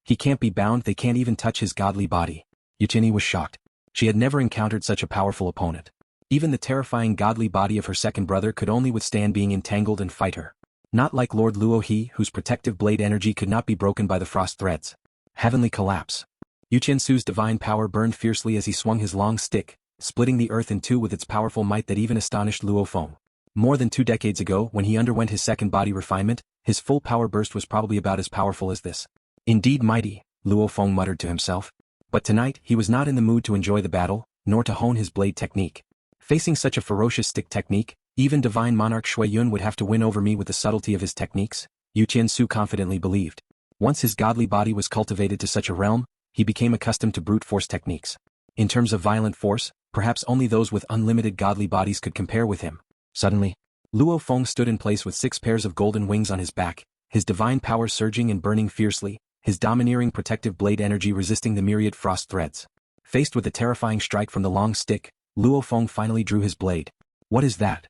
He can't be bound, they can't even touch his godly body. Yu Tianyi was shocked. She had never encountered such a powerful opponent. Even the terrifying godly body of her second brother could only withstand being entangled and fight her. Not like Lord Luo He, whose protective blade energy could not be broken by the frost threads. Heavenly collapse. Yu Tiansu's divine power burned fiercely as he swung his long stick, splitting the earth in two with its powerful might that even astonished Luo Feng. More than 2 decades ago, when he underwent his second body refinement, his full power burst was probably about as powerful as this. Indeed mighty, Luo Feng muttered to himself. But tonight, he was not in the mood to enjoy the battle, nor to hone his blade technique. Facing such a ferocious stick technique, even Divine Monarch Xue Yun would have to win over me with the subtlety of his techniques, Yu Tiansu confidently believed. Once his godly body was cultivated to such a realm, he became accustomed to brute force techniques. In terms of violent force, perhaps only those with unlimited godly bodies could compare with him. Suddenly, Luo Feng stood in place with 6 pairs of golden wings on his back, his divine power surging and burning fiercely, his domineering protective blade energy resisting the myriad frost threads. Faced with a terrifying strike from the long stick, Luo Feng finally drew his blade. What is that?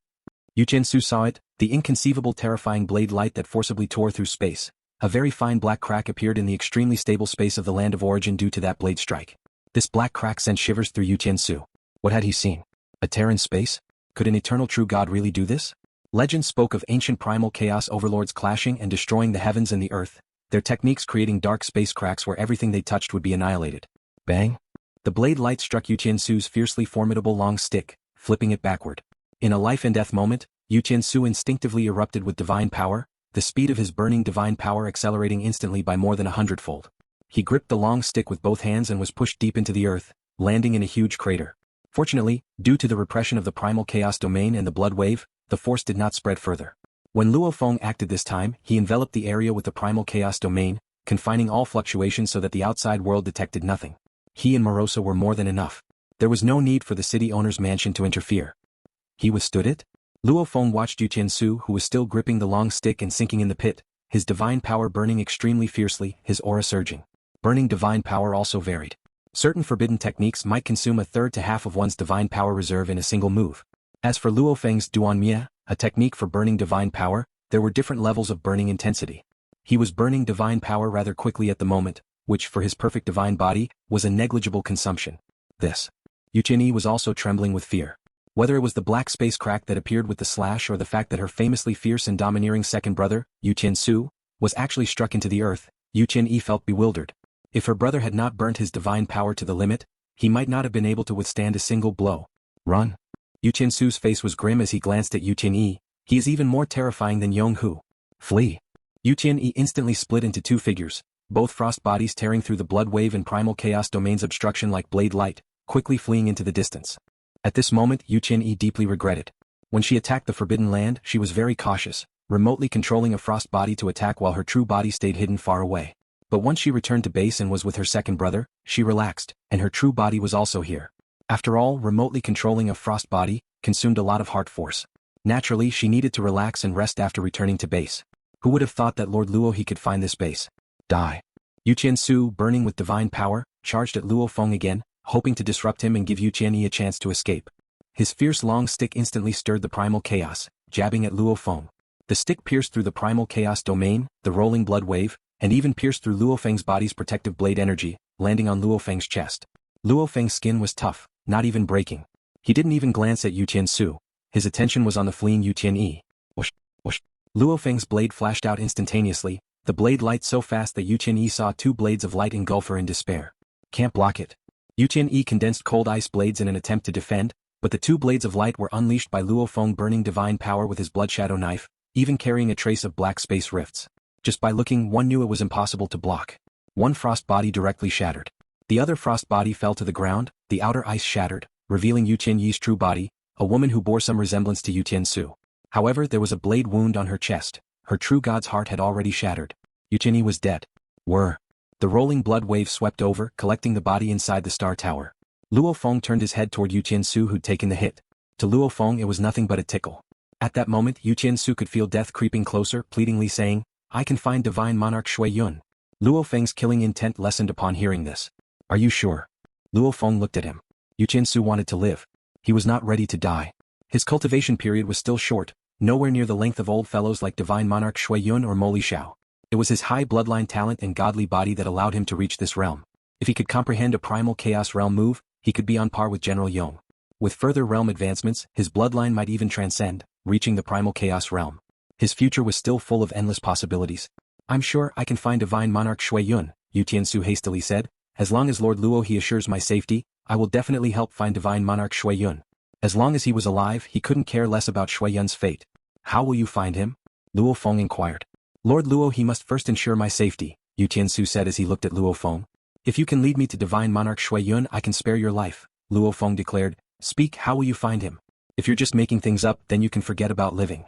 Yu Tiansu saw it, the inconceivable terrifying blade light that forcibly tore through space. A very fine black crack appeared in the extremely stable space of the land of origin due to that blade strike. This black crack sent shivers through Yu Tiansu. What had he seen? A tear in space? Could an eternal true god really do this? Legends spoke of ancient primal chaos overlords clashing and destroying the heavens and the earth, their techniques creating dark space cracks where everything they touched would be annihilated. Bang! The blade light struck Yu Tiansu's fiercely formidable long stick, flipping it backward. In a life and death moment, Yu Tiansu instinctively erupted with divine power, the speed of his burning divine power accelerating instantly by more than 100-fold. He gripped the long stick with both hands and was pushed deep into the earth, landing in a huge crater. Fortunately, due to the repression of the primal chaos domain and the blood wave, the force did not spread further. When Luo Feng acted this time, he enveloped the area with the primal chaos domain, confining all fluctuations so that the outside world detected nothing. He and Morosa were more than enough. There was no need for the city owner's mansion to interfere. He withstood it? Luo Feng watched Yu Tiansu, who was still gripping the long stick and sinking in the pit, his divine power burning extremely fiercely, his aura surging. Burning divine power also varied. Certain forbidden techniques might consume a third to half of one's divine power reserve in a single move. As for Luo Feng's Duanmia, a technique for burning divine power, there were different levels of burning intensity. He was burning divine power rather quickly at the moment, which for his perfect divine body, was a negligible consumption. This. Yu Tianyi was also trembling with fear. Whether it was the black space crack that appeared with the slash or the fact that her famously fierce and domineering second brother, Yu Tiansu, was actually struck into the earth, Yu Tianyi felt bewildered. If her brother had not burnt his divine power to the limit, he might not have been able to withstand a single blow. Run. Yu Tiansu's face was grim as he glanced at Yu Tianyi. He is even more terrifying than Yonghu. Flee. Yu Tianyi instantly split into 2 figures, both frost bodies tearing through the blood wave and primal chaos domain's obstruction like blade light, quickly fleeing into the distance. At this moment Yu Tianyi deeply regretted. When she attacked the Forbidden Land, she was very cautious, remotely controlling a frost body to attack while her true body stayed hidden far away. But once she returned to base and was with her second brother, she relaxed, and her true body was also here. After all, remotely controlling a frost body consumed a lot of heart force. Naturally, she needed to relax and rest after returning to base. Who would have thought that Lord Luo He could find this base? Die. Yu Qiansu, burning with divine power, charged at Luo Feng again, hoping to disrupt him and give Yu Qianyi a chance to escape. His fierce long stick instantly stirred the primal chaos, jabbing at Luo Feng. The stick pierced through the primal chaos domain, the rolling blood wave, and even pierced through Luo Feng's body's protective blade energy, landing on Luo Feng's chest. Luo Feng's skin was tough, not even breaking. He didn't even glance at Yu Qiansu. His attention was on the fleeing Yu Qianyi. Whoosh, whoosh. Luo Feng's blade flashed out instantaneously, the blade light so fast that Yu Qianyi saw two blades of light engulf her in despair. Can't block it. Yu Qianyi condensed cold ice blades in an attempt to defend, but the two blades of light were unleashed by Luo Feng burning divine power with his blood shadow knife, even carrying a trace of black space rifts. Just by looking, one knew it was impossible to block. One frost body directly shattered. The other frost body fell to the ground, the outer ice shattered, revealing Yu Qianyi's true body, a woman who bore some resemblance to Yu Qiansu. However, there was a blade wound on her chest. Her true god's heart had already shattered. Yu Qianyi was dead. The rolling blood wave swept over, collecting the body inside the star tower. Luo Feng turned his head toward Yu Qiansu who'd taken the hit. To Luo Feng it was nothing but a tickle. At that moment Yu Qiansu could feel death creeping closer, pleadingly saying, "I can find Divine Monarch Xue Yun." Luo Feng's killing intent lessened upon hearing this. "Are you sure?" Luo Feng looked at him. Yu Qiansu wanted to live. He was not ready to die. His cultivation period was still short, nowhere near the length of old fellows like Divine Monarch Xue Yun or Mo Li Xiao. It was his high bloodline talent and godly body that allowed him to reach this realm. If he could comprehend a primal chaos realm move, he could be on par with General Yong. With further realm advancements, his bloodline might even transcend, reaching the primal chaos realm. His future was still full of endless possibilities. "I'm sure I can find Divine Monarch Xue Yun," Yu Qiansu hastily said. "As long as Lord Luo He assures my safety, I will definitely help find Divine Monarch Xue Yun." As long as he was alive, he couldn't care less about Xue Yun's fate. "How will you find him?" Luo Feng inquired. "Lord Luo He must first ensure my safety," Yu Qiansu said as he looked at Luo Feng. "If you can lead me to Divine Monarch Xue Yun, I can spare your life," Luo Feng declared. "Speak, how will you find him? If you're just making things up, then you can forget about living."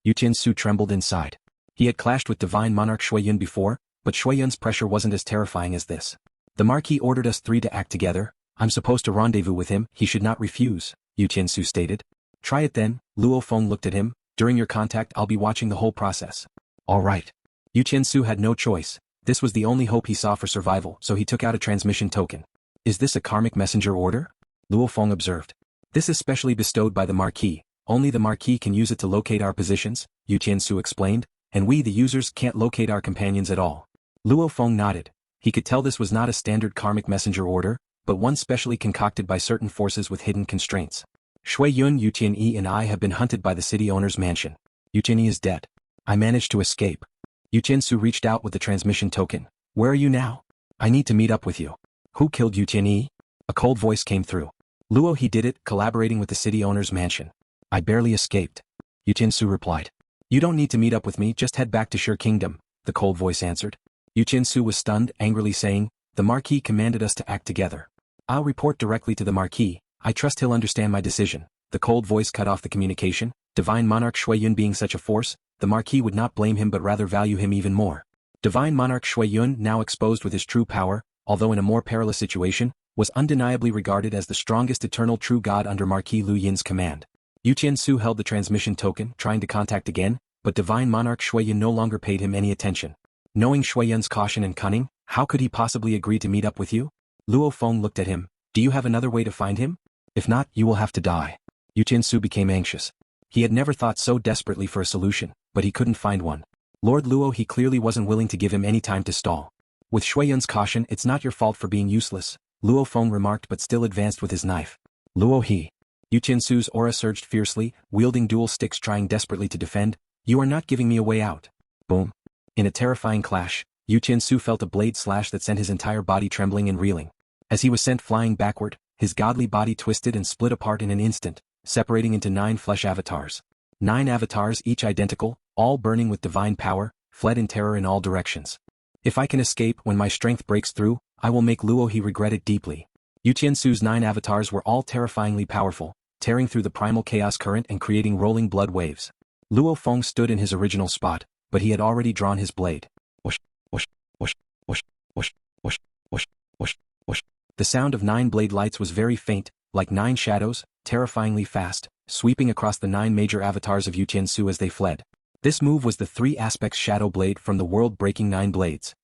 Yu Qiansu trembled inside. He had clashed with Divine Monarch Xue Yun before, but Xue Yun's pressure wasn't as terrifying as this. "The Marquis ordered us three to act together. I'm supposed to rendezvous with him, he should not refuse," Yu Qiansu stated. "Try it then," Luo Feng looked at him. "During your contact I'll be watching the whole process." "All right." Yu Qiansu had no choice. This was the only hope he saw for survival, so he took out a transmission token. "Is this a karmic messenger order?" Luo Feng observed. "This is specially bestowed by the Marquis. Only the Marquis can use it to locate our positions," Yu Qiansu explained, "and we the users can't locate our companions at all." Luo Feng nodded. He could tell this was not a standard karmic messenger order, but one specially concocted by certain forces with hidden constraints. "Xue Yun, Yu Qianyi and I have been hunted by the city owner's mansion. Yu Qianyi is dead. I managed to escape." Yu Qiansu reached out with the transmission token. "Where are you now? I need to meet up with you." "Who killed Yu Qianyi?" A cold voice came through. "Luo He did it, collaborating with the city owner's mansion. I barely escaped." Yu Qiansu replied. "You don't need to meet up with me, just head back to Shi Kingdom," the cold voice answered. Yu Qiansu was stunned, angrily saying, "The Marquis commanded us to act together. I'll report directly to the Marquis, I trust he'll understand my decision." The cold voice cut off the communication. Divine Monarch Xue Yun being such a force, the Marquis would not blame him but rather value him even more. Divine Monarch Xue Yun, now exposed with his true power, although in a more perilous situation, was undeniably regarded as the strongest eternal true god under Marquis Lu Yin's command. Yu Qiansu held the transmission token, trying to contact again, but Divine Monarch Xue Yun no longer paid him any attention. Knowing Xue Yun's caution and cunning, how could he possibly agree to meet up with you? Luo Feng looked at him. "Do you have another way to find him? If not, you will have to die." Yu Qiansu became anxious. He had never thought so desperately for a solution, but he couldn't find one. Lord Luo He clearly wasn't willing to give him any time to stall. "With Xue Yun's caution, it's not your fault for being useless," Luo Feng remarked but still advanced with his knife. "Luo He." Yu Qiansu's aura surged fiercely, wielding dual sticks trying desperately to defend. "You are not giving me a way out." Boom. In a terrifying clash, Yu Qiansu felt a blade slash that sent his entire body trembling and reeling. As he was sent flying backward, his godly body twisted and split apart in an instant, separating into 9 flesh avatars. 9 avatars, each identical, all burning with divine power, fled in terror in all directions. "If I can escape when my strength breaks through, I will make Luo He regret it deeply." Yu Qiansu's 9 avatars were all terrifyingly powerful, tearing through the primal chaos current and creating rolling blood waves. Luo Feng stood in his original spot, but he had already drawn his blade. Whoosh, whoosh, whoosh, whoosh, whoosh, whoosh, whoosh, whoosh, whoosh. The sound of 9 blade lights was very faint, like 9 shadows, terrifyingly fast, sweeping across the 9 major avatars of Yu Tiansu as they fled. This move was the 3 aspects shadow blade from the world-breaking 9 blades.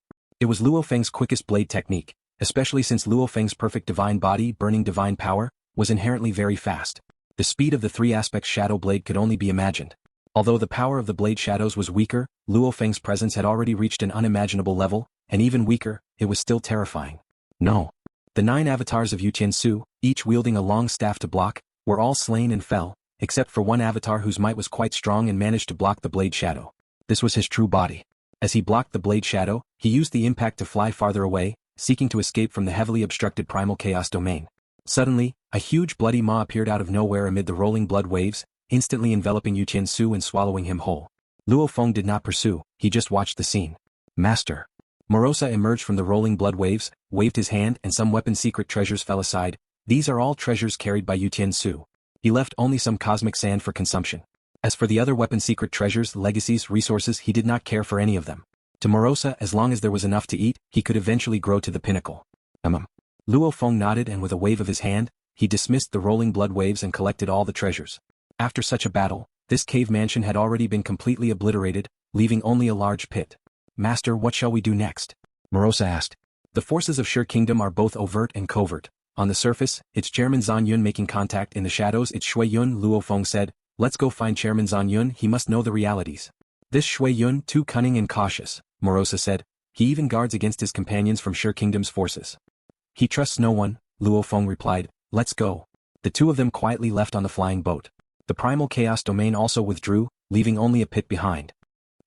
It was Luo Feng's quickest blade technique, especially since Luo Feng's perfect divine body burning divine power was inherently very fast. The speed of the 3 aspects shadow blade could only be imagined. Although the power of the blade shadows was weaker, Luo Feng's presence had already reached an unimaginable level, and even weaker, it was still terrifying. No. The 9 avatars of Yu Tiansu, each wielding a long staff to block, were all slain and fell, except for one avatar whose might was quite strong and managed to block the blade shadow. This was his true body. As he blocked the blade shadow, he used the impact to fly farther away, seeking to escape from the heavily obstructed primal chaos domain. Suddenly, a huge bloody maw appeared out of nowhere amid the rolling blood waves, instantly enveloping Yu Tiansu and swallowing him whole. Luo Feng did not pursue, he just watched the scene. Master. Morosa emerged from the rolling blood waves, waved his hand and some weapon secret treasures fell aside. These are all treasures carried by Yu Tiansu. He left only some cosmic sand for consumption. As for the other weapon secret treasures, legacies, resources, he did not care for any of them. To Morosa, as long as there was enough to eat, he could eventually grow to the pinnacle. Luo Feng nodded and with a wave of his hand, he dismissed the rolling blood waves and collected all the treasures. After such a battle, this cave mansion had already been completely obliterated, leaving only a large pit. Master, what shall we do next? Morosa asked. The forces of Shi Kingdom are both overt and covert. On the surface, it's Chairman Sang Yun making contact. In the shadows, it's Xue Yun. Luo Feng said, let's go find Chairman Sang Yun, he must know the realities. This Xue Yun, too cunning and cautious, Morosa said. He even guards against his companions from Shi Kingdom's forces. He trusts no one, Luo Feng replied. Let's go. The two of them quietly left on the flying boat. The primal chaos domain also withdrew, leaving only a pit behind.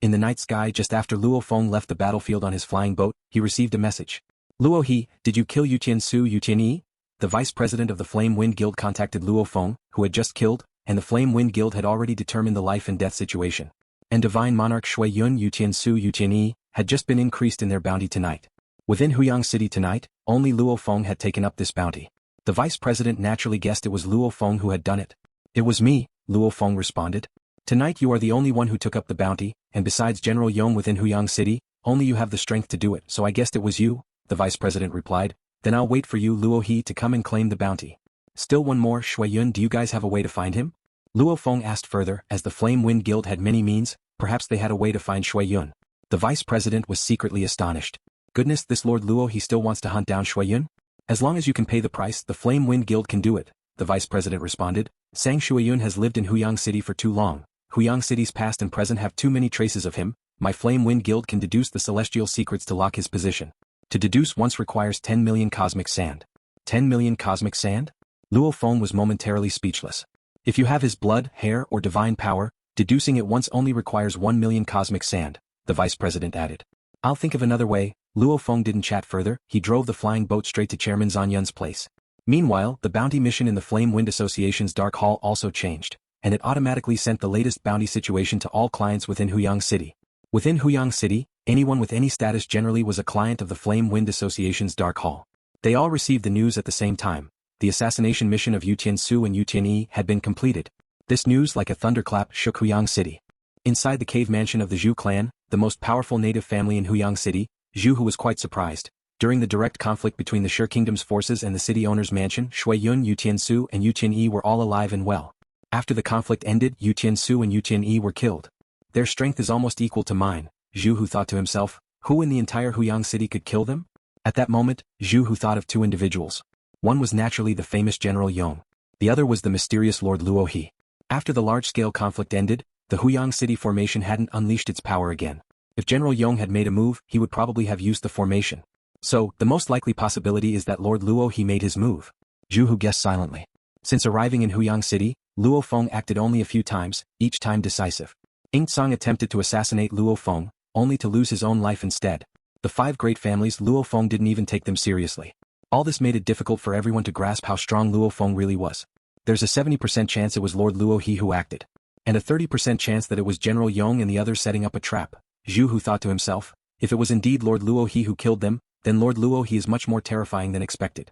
In the night sky just after Luo Feng left the battlefield on his flying boat, he received a message. Luo He, did you kill Yu Tiansu Yu Tianyi? The vice president of the Flame Wind Guild contacted Luo Feng, who had just killed, and the Flame Wind Guild had already determined the life and death situation. And Divine Monarch Xue Yun Yu Tiansu Yu Tianyi had just been increased in their bounty tonight. Within Huyang City tonight, only Luo Feng had taken up this bounty. The vice president naturally guessed it was Luo Feng who had done it. It was me, Luo Feng responded. Tonight you are the only one who took up the bounty, and besides General Yong within Huyang City, only you have the strength to do it, so I guessed it was you, the vice president replied. Then I'll wait for you Luo He to come and claim the bounty. Still one more, Xue Yun, do you guys have a way to find him? Luo Feng asked further. As the Flame Wind Guild had many means, perhaps they had a way to find Xue Yun. The vice president was secretly astonished. Goodness, this Lord Luo He still wants to hunt down Xue Yun? As long as you can pay the price, the Flame Wind Guild can do it, the vice president responded. Sang Shuiyun has lived in Huyang City for too long. Huyang City's past and present have too many traces of him. My Flame Wind Guild can deduce the celestial secrets to lock his position. To deduce once requires 10 million cosmic sand. 10 million cosmic sand? Luo Feng was momentarily speechless. If you have his blood, hair, or divine power, deducing it once only requires 1 million cosmic sand, the vice president added. I'll think of another way. Luo Feng didn't chat further, he drove the flying boat straight to Chairman Sang Yun's place. Meanwhile, the bounty mission in the Flame Wind Association's Dark Hall also changed, and it automatically sent the latest bounty situation to all clients within Huyang City. Within Huyang City, anyone with any status generally was a client of the Flame Wind Association's Dark Hall. They all received the news at the same time. The assassination mission of Yu Tiansu and Yu Tianyi had been completed. This news like a thunderclap shook Huyang City. Inside the cave mansion of the Zhu clan, the most powerful native family in Huyang City, Zhu, who was quite surprised. During the direct conflict between the Shi Kingdom's forces and the city owner's mansion, Xue Yun, Yu Tiansu and Yu Tianyi were all alive and well. After the conflict ended, Yu Tiansu and Yu Tianyi were killed. Their strength is almost equal to mine, Zhu, who thought to himself, who in the entire Huyang City could kill them? At that moment, Zhu, who thought of two individuals. One was naturally the famous General Yong. The other was the mysterious Lord Luo He. After the large-scale conflict ended, the Huyang City formation hadn't unleashed its power again. If General Yong had made a move, he would probably have used the formation. So, the most likely possibility is that Lord Luo He made his move. Zhu, who guessed silently. Since arriving in Huyang City, Luo Feng acted only a few times, each time decisive. Ing Tsang attempted to assassinate Luo Feng, only to lose his own life instead. The 5 great families, Luo Feng didn't even take them seriously. All this made it difficult for everyone to grasp how strong Luo Feng really was. There's a 70% chance it was Lord Luo He who acted. And a 30% chance that it was General Yong and the others setting up a trap. Zhu, who thought to himself, if it was indeed Lord Luo He who killed them, then Lord Luo He is much more terrifying than expected.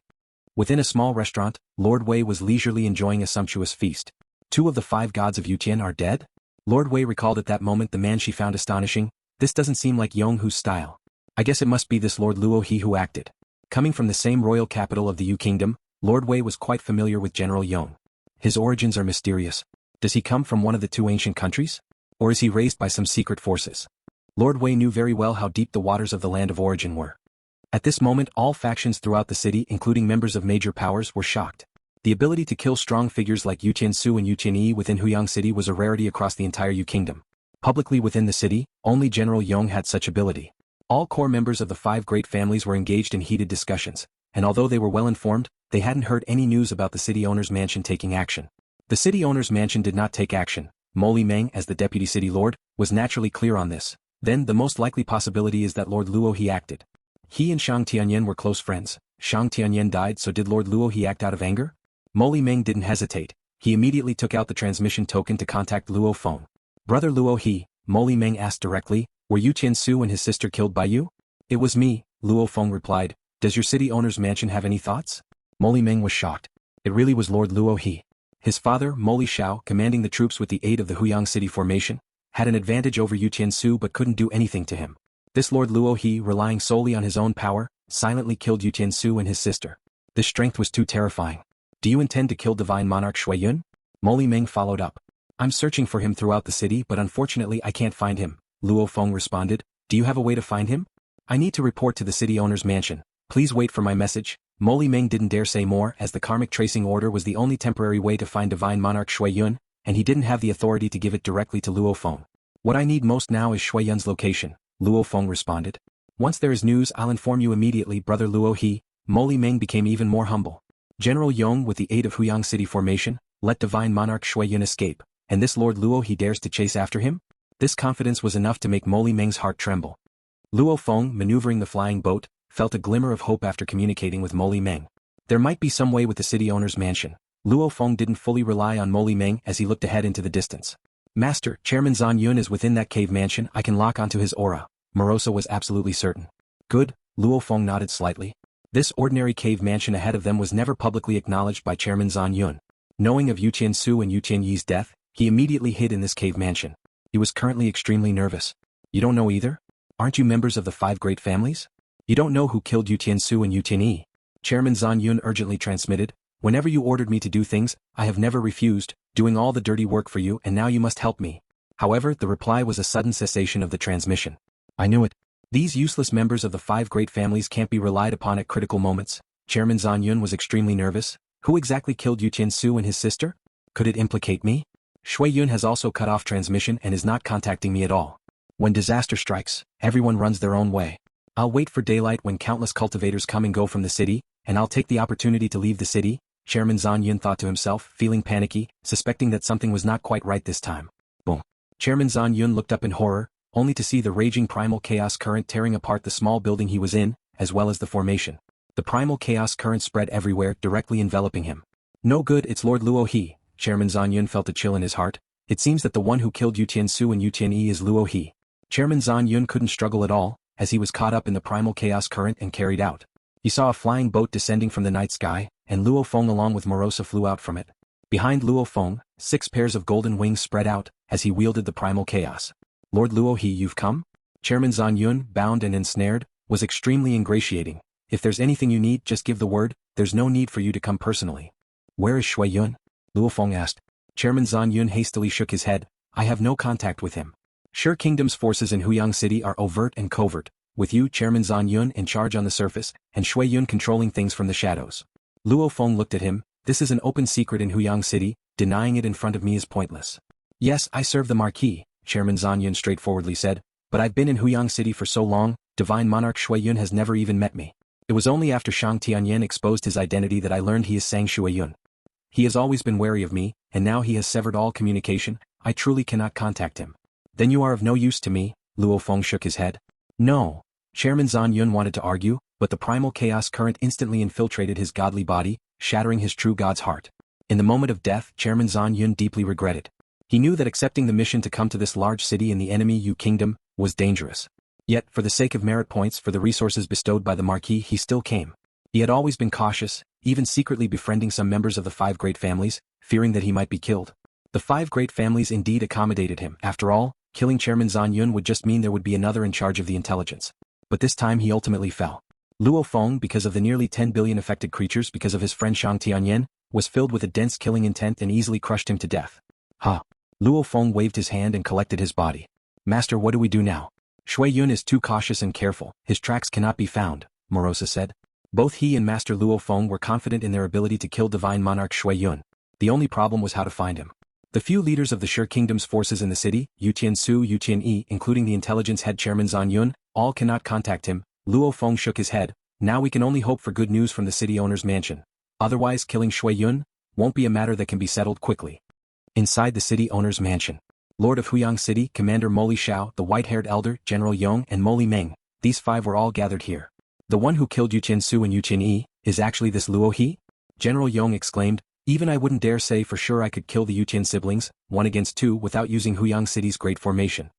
Within a small restaurant, Lord Wei was leisurely enjoying a sumptuous feast. 2 of the 5 gods of Yutian are dead? Lord Wei recalled at that moment the man she found astonishing. This doesn't seem like Yonghu's style. I guess it must be this Lord Luo He who acted. Coming from the same royal capital of the Yu Kingdom, Lord Wei was quite familiar with General Yong. His origins are mysterious. Does he come from one of the 2 ancient countries? Or is he raised by some secret forces? Lord Wei knew very well how deep the waters of the land of origin were. At this moment all factions throughout the city including members of major powers were shocked. The ability to kill strong figures like Yu Tiansu and Yu Tianyi within Huyang City was a rarity across the entire Yu Kingdom. Publicly within the city, only General Yong had such ability. All core members of the 5 great families were engaged in heated discussions, and although they were well informed, they hadn't heard any news about the city owner's mansion taking action. The city owner's mansion did not take action. Mo Li Meng, as the deputy city lord, was naturally clear on this. Then the most likely possibility is that Lord Luo He acted. He and Shang Tianyan were close friends. Shang Tianyan died, so did Lord Luo He act out of anger? Mo Li Meng didn't hesitate. He immediately took out the transmission token to contact Luo Feng. Brother Luo He, Mo Li Meng asked directly, were Yu Tiansu and his sister killed by you? It was me, Luo Feng replied. Does your city owner's mansion have any thoughts? Mo Li Meng was shocked. It really was Lord Luo He. His father, Mo Li Shao, commanding the troops with the aid of the Huyang City formation, had an advantage over Yu Tiansu but couldn't do anything to him. This Lord Luo He, relying solely on his own power, silently killed Yu Tiansu and his sister. This strength was too terrifying. Do you intend to kill Divine Monarch Xue Yun? Mo Li Meng followed up. I'm searching for him throughout the city but unfortunately I can't find him, Luo Feng responded. Do you have a way to find him? I need to report to the city owner's mansion. Please wait for my message. Mo Li Meng didn't dare say more as the karmic tracing order was the only temporary way to find Divine Monarch Xue Yun, and he didn't have the authority to give it directly to Luo Feng. What I need most now is Xue Yun's location, Luo Feng responded. Once there is news I'll inform you immediately, brother Luo He. Mo Li Meng became even more humble. General Yong, with the aid of Huyang City formation, let Divine Monarch Xue Yun escape, and this Lord Luo He dares to chase after him? This confidence was enough to make Mo Li Meng's heart tremble. Luo Feng, maneuvering the flying boat, felt a glimmer of hope after communicating with Mo Li Meng. There might be some way with the city owner's mansion. Luo Feng didn't fully rely on Mo Li Meng as he looked ahead into the distance. Master, Chairman Sang Yun is within that cave mansion. I can lock onto his aura. Morosa was absolutely certain. Good, Luo Feng nodded slightly. This ordinary cave mansion ahead of them was never publicly acknowledged by Chairman Sang Yun. Knowing of Yu Tiansu and Yu Tianyi's death, he immediately hid in this cave mansion. He was currently extremely nervous. You don't know either? Aren't you members of the 5 great families? You don't know who killed Yu Tiansu and Yu Tianyi? Chairman Sang Yun urgently transmitted. Whenever you ordered me to do things, I have never refused, doing all the dirty work for you and now you must help me. However, the reply was a sudden cessation of the transmission. I knew it. These useless members of the 5 great families can't be relied upon at critical moments. Chairman Sang Yun was extremely nervous. Who exactly killed Yu Tiansu and his sister? Could it implicate me? Xue Yun has also cut off transmission and is not contacting me at all. When disaster strikes, everyone runs their own way. I'll wait for daylight when countless cultivators come and go from the city, and I'll take the opportunity to leave the city, Chairman Sang Yun thought to himself, feeling panicky, suspecting that something was not quite right this time. Boom. Chairman Sang Yun looked up in horror, only to see the raging primal chaos current tearing apart the small building he was in, as well as the formation. The primal chaos current spread everywhere, directly enveloping him. No good, it's Lord Luo He. Chairman Sang Yun felt a chill in his heart. It seems that the one who killed Yu Tiansu and Yu Tianyi is Luo He. Chairman Sang Yun couldn't struggle at all, as he was caught up in the primal chaos current and carried out. He saw a flying boat descending from the night sky, and Luo Feng along with Morosa flew out from it. Behind Luo Feng, 6 pairs of golden wings spread out, as he wielded the primal chaos. Lord Luo He, you've come? Chairman Sang Yun, bound and ensnared, was extremely ingratiating. If there's anything you need, just give the word, there's no need for you to come personally. Where is Xue Yun? Luo Feng asked. Chairman Sang Yun hastily shook his head. I have no contact with him. Sure, Kingdom's forces in Huyang City are overt and covert, with you, Chairman Sang Yun, in charge on the surface, and Xue Yun controlling things from the shadows. Luo Feng looked at him. This is an open secret in Huyang City, denying it in front of me is pointless. Yes, I serve the Marquis, Chairman Sang Yun straightforwardly said, but I've been in Huyang City for so long, Divine Monarch Xue Yun has never even met me. It was only after Shang Tianyan exposed his identity that I learned he is Sang Shuiyun. He has always been wary of me, and now he has severed all communication. I truly cannot contact him. Then you are of no use to me, Luo Feng shook his head. No. Chairman Sang Yun wanted to argue, but the primal chaos current instantly infiltrated his godly body, shattering his true god's heart. In the moment of death, Chairman Sang Yun deeply regretted. He knew that accepting the mission to come to this large city in the enemy Yu Kingdom was dangerous. Yet, for the sake of merit points for the resources bestowed by the Marquis, he still came. He had always been cautious, even secretly befriending some members of the 5 great families, fearing that he might be killed. The 5 great families indeed accommodated him. After all, killing Chairman Zhan Yun would just mean there would be another in charge of the intelligence. But this time he ultimately fell. Luo Feng, because of the nearly 10 billion affected creatures because of his friend Shang Tianyan, was filled with a dense killing intent and easily crushed him to death. Ha! Luo Feng waved his hand and collected his body. Master, what do we do now? Xue Yun is too cautious and careful, his tracks cannot be found, Morosa said. Both he and Master Luo Feng were confident in their ability to kill Divine Monarch Xue Yun. The only problem was how to find him. The few leaders of the Shi Kingdom's forces in the city, Yu Tiansu, Yu Tianyi, including the intelligence head Chairman Zhan Yun, all cannot contact him. Luo Feng shook his head. Now we can only hope for good news from the city owner's mansion. Otherwise, killing Xue Yun won't be a matter that can be settled quickly. Inside the city owner's mansion, Lord of Huyang City, Commander Moli Xiao, the white-haired elder, General Yong, and Moli Meng, these 5 were all gathered here. The one who killed Yu Tiansu and Yu Tianyi is actually this Luo He? General Yong exclaimed. Even I wouldn't dare say for sure I could kill the Yu Tian siblings, 1 against 2, without using Huyang City's great formation.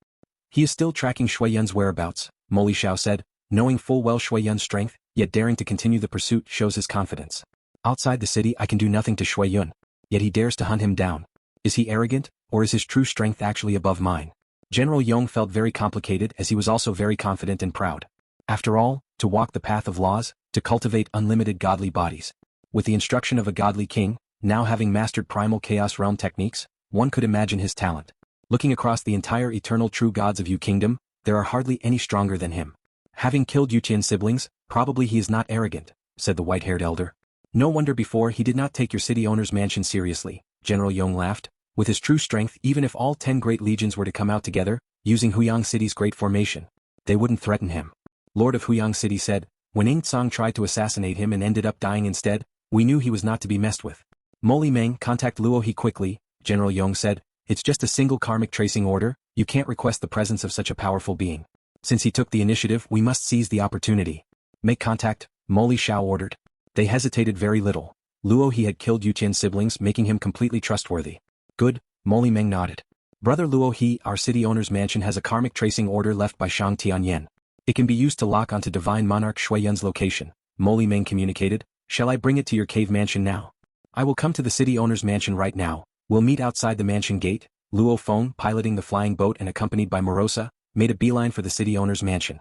He is still tracking Xue Yun's whereabouts, Moli Xiao said, knowing full well Xue Yun's strength, yet daring to continue the pursuit shows his confidence. Outside the city I can do nothing to Xue Yun, yet he dares to hunt him down. Is he arrogant, or is his true strength actually above mine? General Yong felt very complicated as he was also very confident and proud. After all, to walk the path of laws, to cultivate unlimited godly bodies. With the instruction of a godly king, now having mastered Primal Chaos Realm techniques, one could imagine his talent. Looking across the entire eternal true gods of Yu Kingdom, there are hardly any stronger than him. Having killed Yu Tian siblings, probably he is not arrogant, said the white-haired elder. No wonder before he did not take your city owner's mansion seriously, General Yong laughed. With his true strength, even if all 10 great legions were to come out together, using Huyang City's great formation, they wouldn't threaten him. Lord of Huyang City said, when Ing Tsang tried to assassinate him and ended up dying instead, we knew he was not to be messed with. Moli Meng, contact Luo He quickly, General Yong said. It's just a single karmic tracing order, you can't request the presence of such a powerful being. Since he took the initiative, we must seize the opportunity. Make contact, Moli Xiao ordered. They hesitated very little. Luo He had killed Yu Tian's siblings, making him completely trustworthy. Good, Moli Meng nodded. Brother Luo He, our city owner's mansion has a karmic tracing order left by Shang Tianyan. It can be used to lock onto Divine Monarch Xue Yun's location, Moli Meng communicated. Shall I bring it to your cave mansion now? I will come to the city owner's mansion right now. We'll meet outside the mansion gate. Luo Feng, piloting the flying boat and accompanied by Morosa, made a beeline for the city owner's mansion.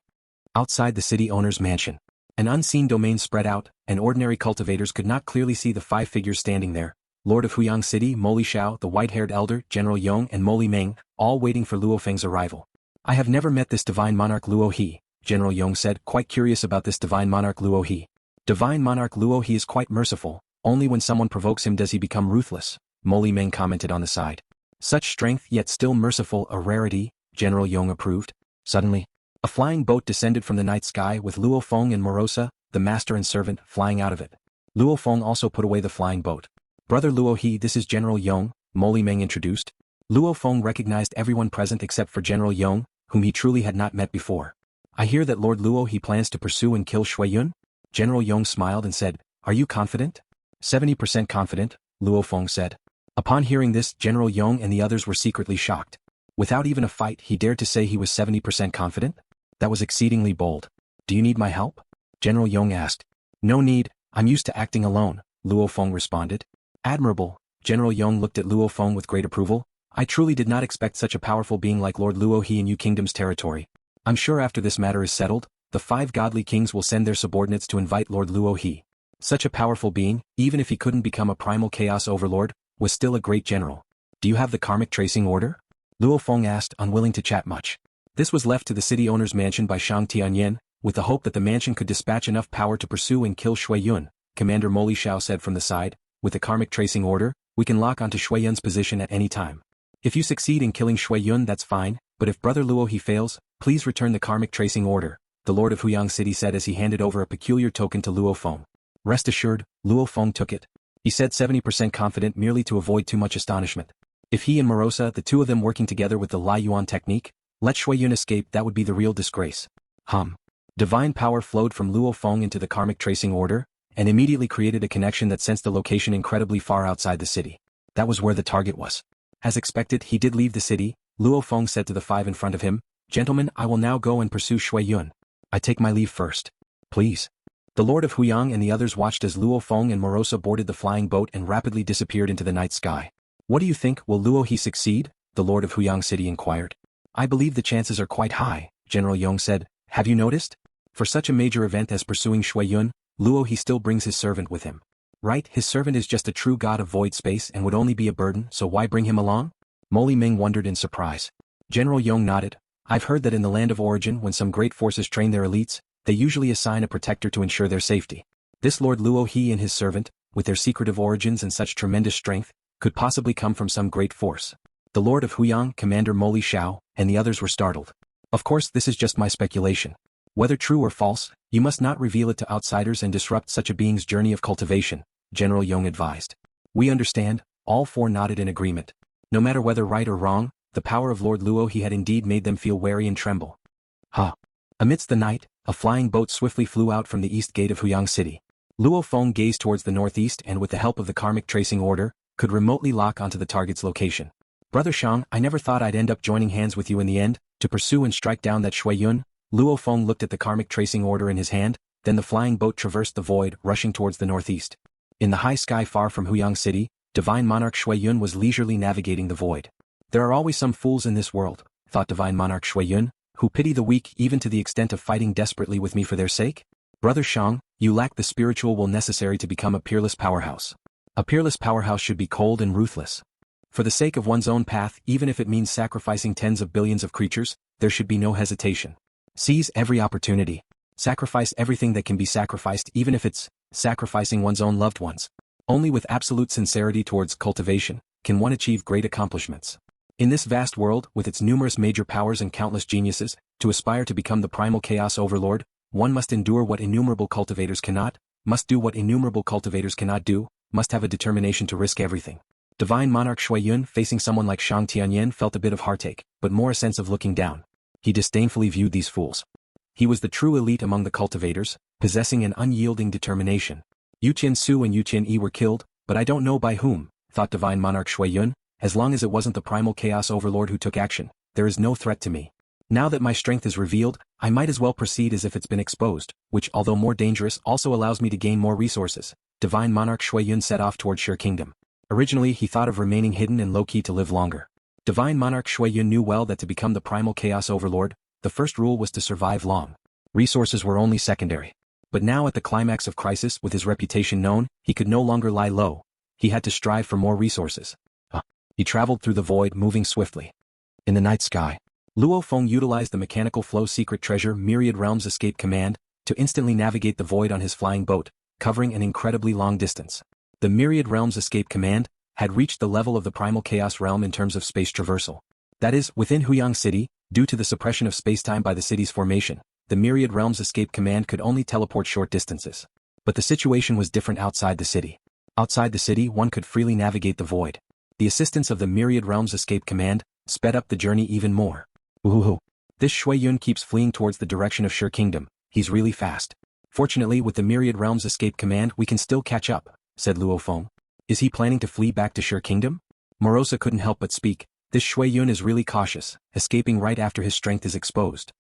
Outside the city owner's mansion, an unseen domain spread out, and ordinary cultivators could not clearly see the 5 figures standing there. Lord of Huyang City, Moli Xiao, the white-haired elder, General Yong, and Moli Meng, all waiting for Luo Feng's arrival. I have never met this Divine Monarch Luo He, General Yong said, quite curious about this Divine Monarch Luo He. Divine Monarch Luo He is quite merciful, only when someone provokes him does he become ruthless, Moli Meng commented on the side. Such strength yet still merciful, a rarity, General Yong approved. Suddenly, a flying boat descended from the night sky with Luo Feng and Morosa, the master and servant, flying out of it. Luo Feng also put away the flying boat. Brother Luo He, this is General Yong, Moli Meng introduced. Luo Feng recognized everyone present except for General Yong, whom he truly had not met before. I hear that Lord Luo He plans to pursue and kill Xue Yun? General Yong smiled and said, are you confident? 70% confident, Luo Feng said. Upon hearing this, General Yong and the others were secretly shocked. Without even a fight, he dared to say he was 70% confident? That was exceedingly bold. Do you need my help? General Yong asked. No need, I'm used to acting alone, Luo Feng responded. Admirable, General Yong looked at Luo Feng with great approval. I truly did not expect such a powerful being like Lord Luo He in Yu Kingdom's territory. I'm sure after this matter is settled, the 5 godly kings will send their subordinates to invite Lord Luo He. Such a powerful being, even if he couldn't become a Primal Chaos Overlord, was still a great general. Do you have the karmic tracing order? Luo Feng asked, unwilling to chat much. This was left to the city owner's mansion by Shang Tianyan, with the hope that the mansion could dispatch enough power to pursue and kill Xue Yun. Commander Moli Xiao said from the side, with the karmic tracing order, we can lock onto Xue Yun's position at any time. If you succeed in killing Xue Yun, that's fine, but if Brother Luo He fails, please return the karmic tracing order, the Lord of Huyang City said as he handed over a peculiar token to Luo Feng. Rest assured, Luo Feng took it. He said 70% confident merely to avoid too much astonishment. If he and Morosa, the 2 of them working together with the Lai Yuan technique, let Xue Yun escape, that would be the real disgrace. Divine power flowed from Luo Feng into the karmic tracing order, and immediately created a connection that sensed the location incredibly far outside the city. That was where the target was. As expected, he did leave the city. Luo Feng said to the 5 in front of him, Gentlemen, I will now go and pursue Xue Yun. I take my leave first. Please. The Lord of Huyang and the others watched as Luo Feng and Morosa boarded the flying boat and rapidly disappeared into the night sky. What do you think, will Luo He succeed? The Lord of Huyang City inquired. I believe the chances are quite high, General Yong said. Have you noticed? For such a major event as pursuing Xue Yun, Luo He still brings his servant with him. Right, his servant is just a true god of void space and would only be a burden, so why bring him along? Mo Ming wondered in surprise. General Yong nodded. I've heard that in the land of origin when some great forces train their elites, they usually assign a protector to ensure their safety. This Lord Luo He and his servant, with their secretive origins and such tremendous strength, could possibly come from some great force. The Lord of Huyang, Commander Moli Shao, and the others were startled. Of course this is just my speculation. Whether true or false, you must not reveal it to outsiders and disrupt such a being's journey of cultivation, General Yong advised. We understand, all four nodded in agreement. No matter whether right or wrong, the power of Lord Luo He had indeed made them feel wary and tremble. Amidst the night, a flying boat swiftly flew out from the east gate of Huyang City. Luo Feng gazed towards the northeast and with the help of the karmic tracing order, could remotely lock onto the target's location. Brother Shang, I never thought I'd end up joining hands with you in the end, to pursue and strike down that Xue Yun. Luo Feng looked at the karmic tracing order in his hand, then the flying boat traversed the void, rushing towards the northeast. In the high sky far from Huyang City, Divine Monarch Xue Yun was leisurely navigating the void. There are always some fools in this world, thought Divine Monarch Xue Yun, who pity the weak even to the extent of fighting desperately with me for their sake? Brother Shang, you lack the spiritual will necessary to become a peerless powerhouse. A peerless powerhouse should be cold and ruthless. For the sake of one's own path, even if it means sacrificing tens of billions of creatures, there should be no hesitation. Seize every opportunity. Sacrifice everything that can be sacrificed, even if it's sacrificing one's own loved ones. Only with absolute sincerity towards cultivation can one achieve great accomplishments. In this vast world, with its numerous major powers and countless geniuses, to aspire to become the Primal Chaos Overlord, one must endure what innumerable cultivators cannot, must do what innumerable cultivators cannot do, must have a determination to risk everything. Divine Monarch Xue Yun facing someone like Shang Tianyan felt a bit of heartache, but more a sense of looking down. He disdainfully viewed these fools. He was the true elite among the cultivators, possessing an unyielding determination. Yu Qian Su and Yu Qian Yi were killed, but I don't know by whom, thought Divine Monarch Xue Yun. As long as it wasn't the Primal Chaos Overlord who took action, there is no threat to me. Now that my strength is revealed, I might as well proceed as if it's been exposed, which although more dangerous also allows me to gain more resources. Divine Monarch Xue Yun set off toward Shire Kingdom. Originally he thought of remaining hidden and low-key to live longer. Divine Monarch Xue Yun knew well that to become the Primal Chaos Overlord, the first rule was to survive long. Resources were only secondary. But now at the climax of crisis with his reputation known, he could no longer lie low. He had to strive for more resources. He traveled through the void, moving swiftly. In the night sky, Luo Feng utilized the mechanical flow secret treasure Myriad Realms Escape command to instantly navigate the void on his flying boat, covering an incredibly long distance. The Myriad Realms Escape command had reached the level of the Primal Chaos realm in terms of space traversal. That is, within Huyang City, due to the suppression of spacetime by the city's formation, the Myriad Realms Escape command could only teleport short distances. But the situation was different outside the city. Outside the city one could freely navigate the void. The assistance of the Myriad Realms Escape command sped up the journey even more. Ooh, this Xue Yun keeps fleeing towards the direction of Shire Kingdom. He's really fast. Fortunately with the Myriad Realms Escape command we can still catch up, said Luo Feng. Is he planning to flee back to Shire Kingdom? Morosa couldn't help but speak. This Xue Yun is really cautious, escaping right after his strength is exposed.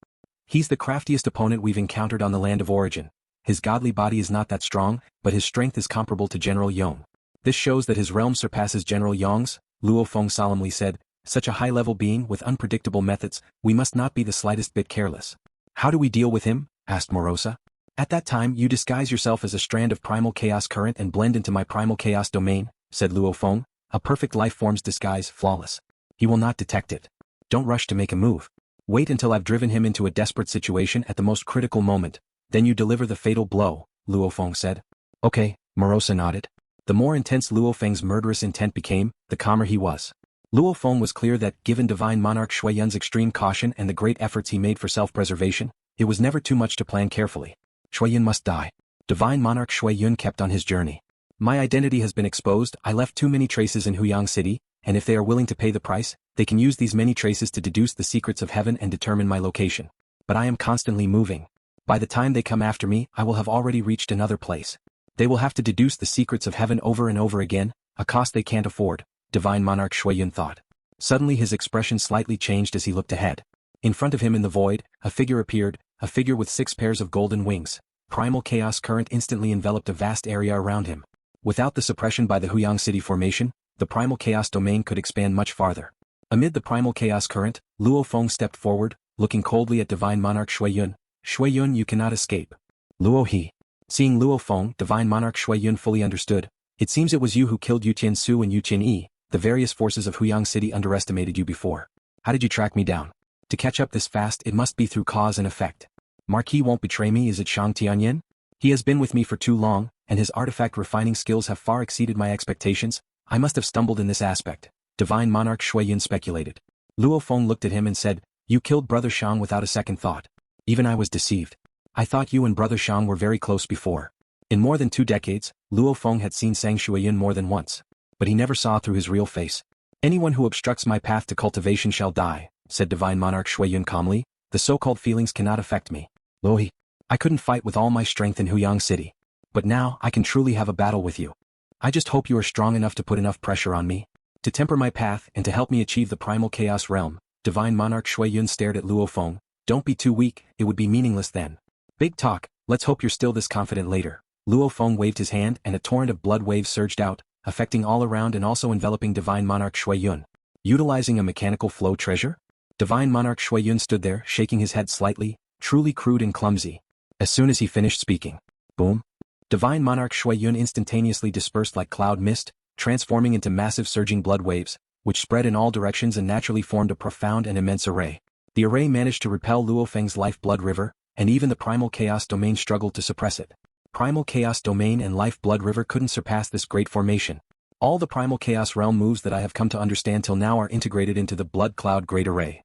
He's the craftiest opponent we've encountered on the land of origin. His godly body is not that strong, but his strength is comparable to General Yong. This shows that his realm surpasses General Yong's, Luo Feng solemnly said. Such a high-level being with unpredictable methods, we must not be the slightest bit careless. How do we deal with him? Asked Morosa. At that time you disguise yourself as a strand of Primal Chaos current and blend into my Primal Chaos domain, said Luo Feng. A perfect life form's disguise, flawless. He will not detect it. Don't rush to make a move. Wait until I've driven him into a desperate situation at the most critical moment, then you deliver the fatal blow, Luo Feng said. Okay, Morosa nodded. The more intense Luo Feng's murderous intent became, the calmer he was. Luo Feng was clear that, given Divine Monarch Xue Yun's extreme caution and the great efforts he made for self-preservation, it was never too much to plan carefully. Xue Yun must die. Divine Monarch Xue Yun kept on his journey. My identity has been exposed. I left too many traces in Huyang City, and if they are willing to pay the price, they can use these many traces to deduce the secrets of heaven and determine my location. But I am constantly moving. By the time they come after me, I will have already reached another place. They will have to deduce the secrets of heaven over and over again, a cost they can't afford, Divine Monarch Xue Yun thought. Suddenly his expression slightly changed as he looked ahead. In front of him in the void, a figure appeared, a figure with 6 pairs of golden wings. Primal chaos current instantly enveloped a vast area around him. Without the suppression by the Huyang City formation, the primal chaos domain could expand much farther. Amid the primal chaos current, Luo Feng stepped forward, looking coldly at Divine Monarch Xue Yun. Xue Yun, you cannot escape. Luo He. Seeing Luo Feng, Divine Monarch Xue Yun fully understood. It seems it was you who killed Yu Tiansu and Yu Qinyi. The various forces of Huyang City underestimated you before. How did you track me down? To catch up this fast, it must be through cause and effect. Marquis won't betray me, is it Shang Tianyan? He has been with me for too long, and his artifact refining skills have far exceeded my expectations. I must have stumbled in this aspect. Divine Monarch Xue Yun speculated. Luo Feng looked at him and said, you killed Brother Shang without a second thought. Even I was deceived. I thought you and Brother Shang were very close before. In more than 2 decades, Luo Feng had seen Sang Shuiyun more than once. But he never saw through his real face. Anyone who obstructs my path to cultivation shall die, said Divine Monarch Xue Yun calmly. The so-called feelings cannot affect me. Luo He. I couldn't fight with all my strength in Huyang City. But now I can truly have a battle with you. I just hope you are strong enough to put enough pressure on me. To temper my path and to help me achieve the primal chaos realm. Divine Monarch Xue Yun stared at Luo Feng. Don't be too weak, it would be meaningless then. Big talk, let's hope you're still this confident later. Luo Feng waved his hand and a torrent of blood waves surged out, affecting all around and also enveloping Divine Monarch Xue Yun. Utilizing a mechanical flow treasure? Divine Monarch Xue Yun stood there, shaking his head slightly, truly crude and clumsy. As soon as he finished speaking, boom! Divine Monarch Xue Yun instantaneously dispersed like cloud mist, transforming into massive surging blood waves, which spread in all directions and naturally formed a profound and immense array. The array managed to repel Luo Feng's life blood river, and even the Primal Chaos Domain struggled to suppress it. Primal Chaos Domain and Life Blood River couldn't surpass this great formation. All the Primal Chaos Realm moves that I have come to understand till now are integrated into the Blood Cloud Great Array.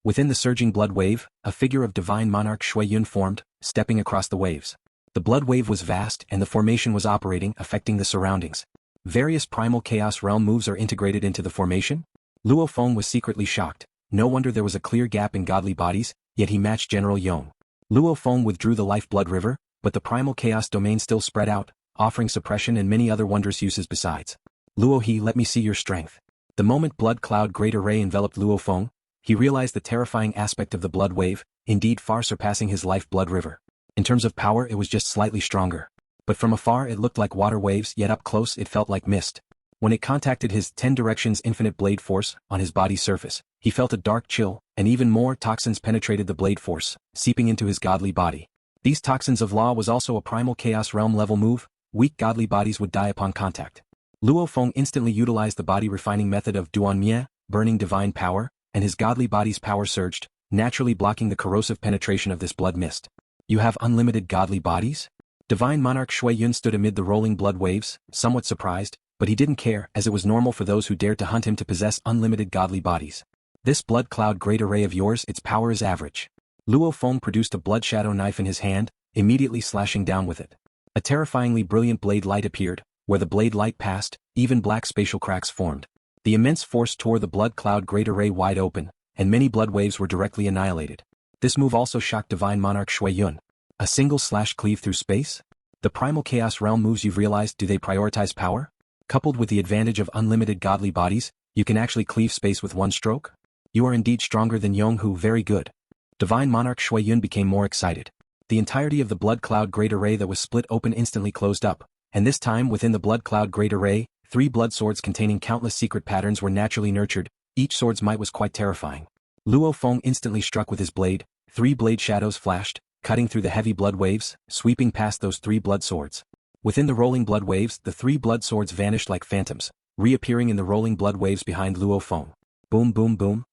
Within the surging blood wave, a figure of Divine Monarch Xue Yun formed, stepping across the waves. The blood wave was vast and the formation was operating, affecting the surroundings. Various Primal Chaos Realm moves are integrated into the formation? Luo Feng was secretly shocked. No wonder there was a clear gap in godly bodies, yet he matched General Yong. Luo Feng withdrew the Life Blood River, but the Primal Chaos Domain still spread out, offering suppression and many other wondrous uses besides. Luo He, let me see your strength. The moment Blood Cloud Great Array enveloped Luo Feng, he realized the terrifying aspect of the blood wave, indeed far surpassing his Life Blood River. In terms of power, it was just slightly stronger. But from afar it looked like water waves, yet up close it felt like mist. When it contacted his 10 directions infinite blade force on his body's surface, he felt a dark chill, and even more toxins penetrated the blade force, seeping into his godly body. These toxins of law was also a Primal Chaos Realm level move. Weak godly bodies would die upon contact. Luo Feng instantly utilized the body refining method of Duanmie, burning divine power, and his godly body's power surged, naturally blocking the corrosive penetration of this blood mist. You have unlimited godly bodies? Divine Monarch Xue Yun stood amid the rolling blood waves, somewhat surprised, but he didn't care, as it was normal for those who dared to hunt him to possess unlimited godly bodies. This blood cloud great array of yours, its power is average. Luo Feng produced a blood shadow knife in his hand, immediately slashing down with it. A terrifyingly brilliant blade light appeared. Where the blade light passed, even black spatial cracks formed. The immense force tore the blood cloud great array wide open, and many blood waves were directly annihilated. This move also shocked Divine Monarch Xue Yun. A single slash cleave through space? The Primal Chaos Realm moves you've realized, do they prioritize power? Coupled with the advantage of unlimited godly bodies, you can actually cleave space with one stroke? You are indeed stronger than Yonghu, very good. Divine Monarch Xue Yun became more excited. The entirety of the blood cloud great array that was split open instantly closed up. And this time within the blood cloud great array, 3 blood swords containing countless secret patterns were naturally nurtured. Each sword's might was quite terrifying. Luo Feng instantly struck with his blade, 3 blade shadows flashed, cutting through the heavy blood waves, sweeping past those 3 blood swords. Within the rolling blood waves, the 3 blood swords vanished like phantoms, reappearing in the rolling blood waves behind Luo Feng. Boom boom boom.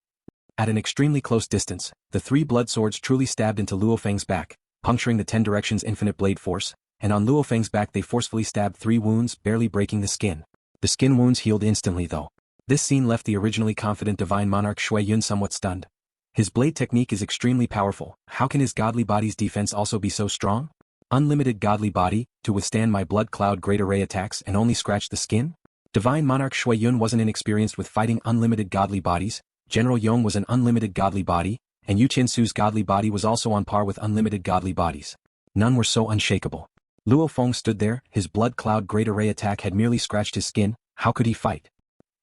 At an extremely close distance, the 3 blood swords truly stabbed into Luo Feng's back, puncturing the 10 directions infinite blade force. And on Luo Feng's back they forcefully stabbed 3 wounds, barely breaking the skin. The skin wounds healed instantly though. This scene left the originally confident Divine Monarch Xue Yun somewhat stunned. His blade technique is extremely powerful. How can his godly body's defense also be so strong? Unlimited godly body, to withstand my blood cloud great array attacks and only scratch the skin? Divine Monarch Xue Yun wasn't inexperienced with fighting unlimited godly bodies. General Yong was an unlimited godly body, and Yu Qinsu's godly body was also on par with unlimited godly bodies. None were so unshakable. Luo Feng stood there, his blood cloud great array attack had merely scratched his skin. How could he fight?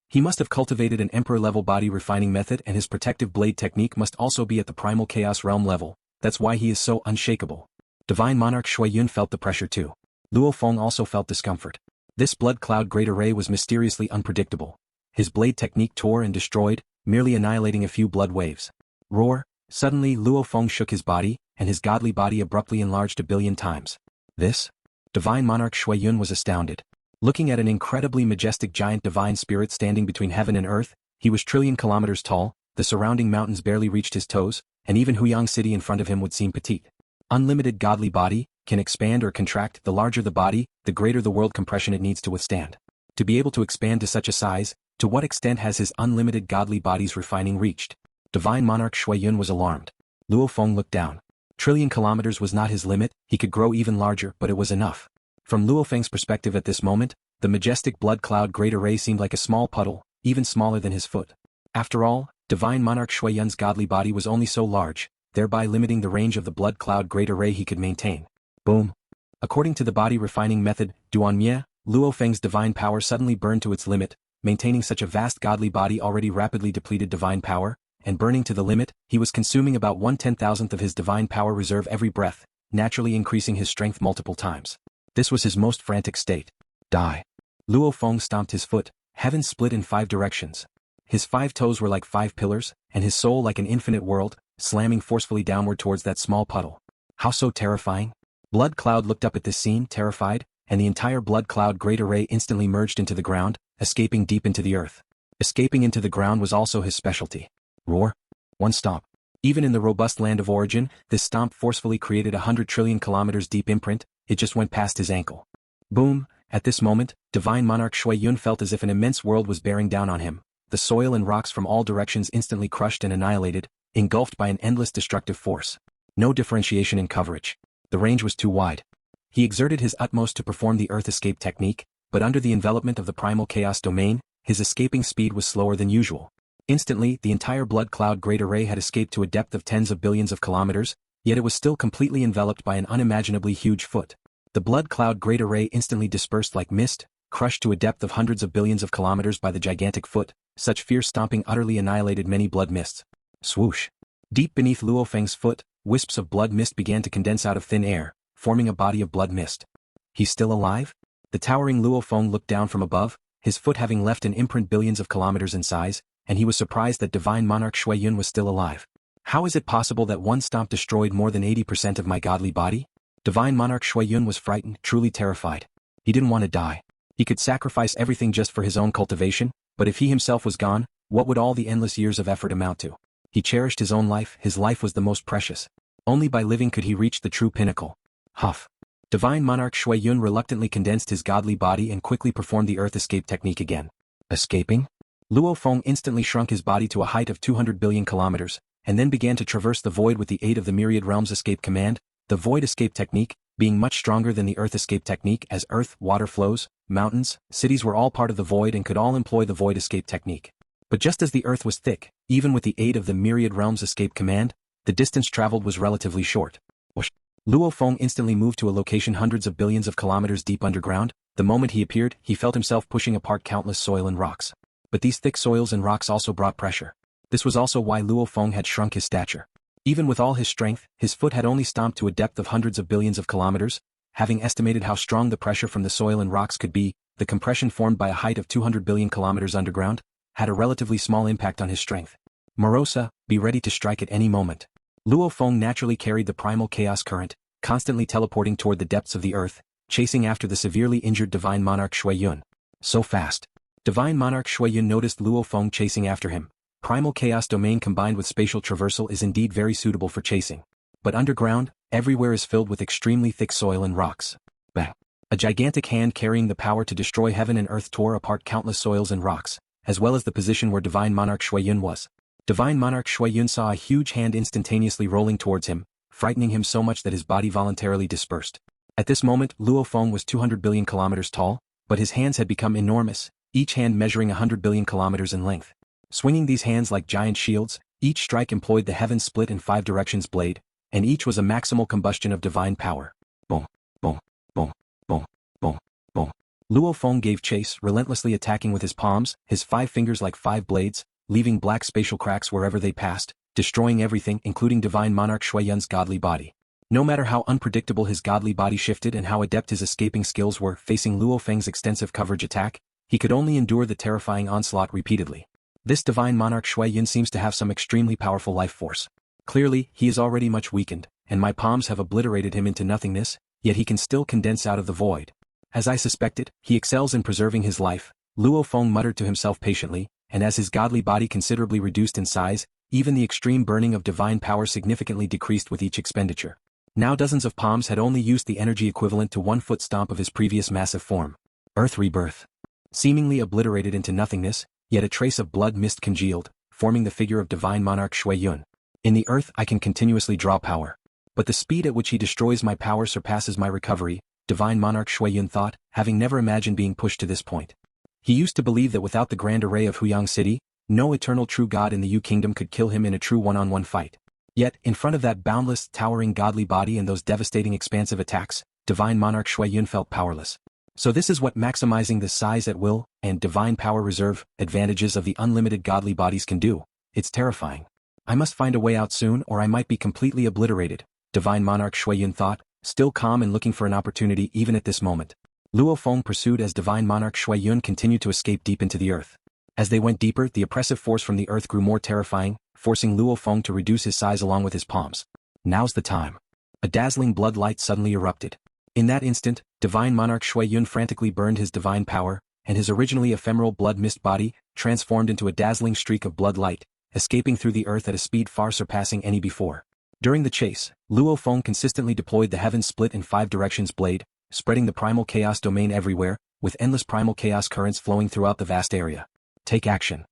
He must have cultivated an emperor-level body refining method, and his protective blade technique must also be at the Primal Chaos Realm level. That's why he is so unshakable. Divine Monarch Xue Yun felt the pressure too. Luo Feng also felt discomfort. This blood cloud great array was mysteriously unpredictable. His blade technique tore and destroyed, merely annihilating a few blood waves. Roar! Suddenly Luo Feng shook his body, and his godly body abruptly enlarged 1,000,000,000 times. This? Divine Monarch Xue Yun was astounded. Looking at an incredibly majestic giant divine spirit standing between heaven and earth, he was 1,000,000,000 kilometers tall, the surrounding mountains barely reached his toes, and even Huyang City in front of him would seem petite. Unlimited godly body, can expand or contract. The larger the body, the greater the world compression it needs to withstand. To be able to expand to such a size, to what extent has his unlimited godly body's refining reached? Divine Monarch Xue Yun was alarmed. Luo Feng looked down. 1,000,000,000 kilometers was not his limit, he could grow even larger, but it was enough. From Luo Feng's perspective at this moment, the majestic blood cloud great array seemed like a small puddle, even smaller than his foot. After all, Divine Monarch Xue Yun's godly body was only so large, thereby limiting the range of the blood cloud great array he could maintain. Boom. According to the body refining method, Duanmie, Luo Feng's divine power suddenly burned to its limit, maintaining such a vast godly body already rapidly depleted divine power, and burning to the limit, he was consuming about 1/10,000th of his divine power reserve every breath, naturally increasing his strength multiple times. This was his most frantic state. Die. Luo Feng stomped his foot, heaven split in 5 directions. His 5 toes were like 5 pillars, and his soul like an infinite world, slamming forcefully downward towards that small puddle. How so terrifying? Blood Cloud looked up at this scene, terrified, and the entire blood cloud great array instantly merged into the ground, escaping deep into the earth. Escaping into the ground was also his specialty. Roar. One stomp. Even in the robust land of origin, this stomp forcefully created 100 trillion kilometers deep imprint, it just went past his ankle. Boom. At this moment, Divine Monarch Xue Yun felt as if an immense world was bearing down on him. The soil and rocks from all directions instantly crushed and annihilated, engulfed by an endless destructive force. No differentiation in coverage. The range was too wide. He exerted his utmost to perform the Earth escape technique, but under the envelopment of the Primal Chaos domain, his escaping speed was slower than usual. Instantly, the entire blood cloud great array had escaped to a depth of tens of billions of kilometers, yet it was still completely enveloped by an unimaginably huge foot. The blood cloud great array instantly dispersed like mist, crushed to a depth of hundreds of billions of kilometers by the gigantic foot. Such fierce stomping utterly annihilated many blood mists. Swoosh. Deep beneath Luo Feng's foot, wisps of blood mist began to condense out of thin air, forming a body of blood mist. He's still alive? The towering Luo Feng looked down from above, his foot having left an imprint billions of kilometers in size, and he was surprised that Divine Monarch Xue Yun was still alive. How is it possible that one stomp destroyed more than 80% of my godly body? Divine Monarch Xue Yun was frightened, truly terrified. He didn't want to die. He could sacrifice everything just for his own cultivation, but if he himself was gone, what would all the endless years of effort amount to? He cherished his own life, his life was the most precious. Only by living could he reach the true pinnacle. Huff. Divine Monarch Xue Yun reluctantly condensed his godly body and quickly performed the Earth escape technique again. Escaping? Luo Feng instantly shrunk his body to a height of 200 billion kilometers, and then began to traverse the void with the aid of the Myriad Realms escape command, the void escape technique, being much stronger than the Earth escape technique as earth, water flows, mountains, cities were all part of the void and could all employ the void escape technique. But just as the earth was thick, even with the aid of the Myriad Realms escape command, the distance traveled was relatively short. Whoosh. Luo Feng instantly moved to a location hundreds of billions of kilometers deep underground. The moment he appeared, he felt himself pushing apart countless soil and rocks. But these thick soils and rocks also brought pressure. This was also why Luo Feng had shrunk his stature. Even with all his strength, his foot had only stomped to a depth of hundreds of billions of kilometers. Having estimated how strong the pressure from the soil and rocks could be, the compression formed by a height of 200 billion kilometers underground had a relatively small impact on his strength. Morosa, be ready to strike at any moment. Luo Feng naturally carried the primal chaos current, constantly teleporting toward the depths of the earth, chasing after the severely injured Divine Monarch Xue Yun. So fast. Divine Monarch Xue Yun noticed Luo Feng chasing after him. Primal chaos domain combined with spatial traversal is indeed very suitable for chasing. But underground, everywhere is filled with extremely thick soil and rocks. Bang. A gigantic hand carrying the power to destroy heaven and earth tore apart countless soils and rocks, as well as the position where Divine Monarch Xue Yun was. Divine Monarch Xue Yun saw a huge hand instantaneously rolling towards him, frightening him so much that his body voluntarily dispersed. At this moment, Luo Feng was 200 billion kilometers tall, but his hands had become enormous, each hand measuring 100 billion kilometers in length. Swinging these hands like giant shields, each strike employed the heaven split in 5 directions blade, and each was a maximal combustion of divine power. Boom, boom, boom, boom, boom, boom. Luo Feng gave chase, relentlessly attacking with his palms, his 5 fingers like 5 blades, leaving black spatial cracks wherever they passed, destroying everything including Divine Monarch Xue Yun's godly body. No matter how unpredictable his godly body shifted and how adept his escaping skills were facing Luo Feng's extensive coverage attack, he could only endure the terrifying onslaught repeatedly. This Divine Monarch Xue Yun seems to have some extremely powerful life force. Clearly, he is already much weakened, and my palms have obliterated him into nothingness, yet he can still condense out of the void. As I suspected, he excels in preserving his life, Luo Feng muttered to himself patiently, and as his godly body considerably reduced in size, even the extreme burning of divine power significantly decreased with each expenditure. Now dozens of palms had only used the energy equivalent to 1 foot stomp of his previous massive form. Earth rebirth. Seemingly obliterated into nothingness, yet a trace of blood mist congealed, forming the figure of Divine Monarch Xue Yun. In the earth I can continuously draw power. But the speed at which he destroys my power surpasses my recovery, Divine Monarch Xue Yun thought, having never imagined being pushed to this point. He used to believe that without the grand array of Huyang City, no eternal true god in the Yu Kingdom could kill him in a true one-on-one fight. Yet, in front of that boundless, towering godly body and those devastating expansive attacks, Divine Monarch Xue Yun felt powerless. So this is what maximizing the size at will, and divine power reserve, advantages of the unlimited godly bodies can do. It's terrifying. I must find a way out soon or I might be completely obliterated, Divine Monarch Xue Yun thought, still calm and looking for an opportunity even at this moment. Luo Feng pursued as Divine Monarch Xue Yun continued to escape deep into the earth. As they went deeper, the oppressive force from the earth grew more terrifying, forcing Luo Feng to reduce his size along with his palms. Now's the time. A dazzling blood light suddenly erupted. In that instant, Divine Monarch Xue Yun frantically burned his divine power, and his originally ephemeral blood mist body transformed into a dazzling streak of blood light, escaping through the earth at a speed far surpassing any before. During the chase, Luo Feng consistently deployed the heaven split in 5 directions blade, spreading the primal chaos domain everywhere, with endless primal chaos currents flowing throughout the vast area. Take action.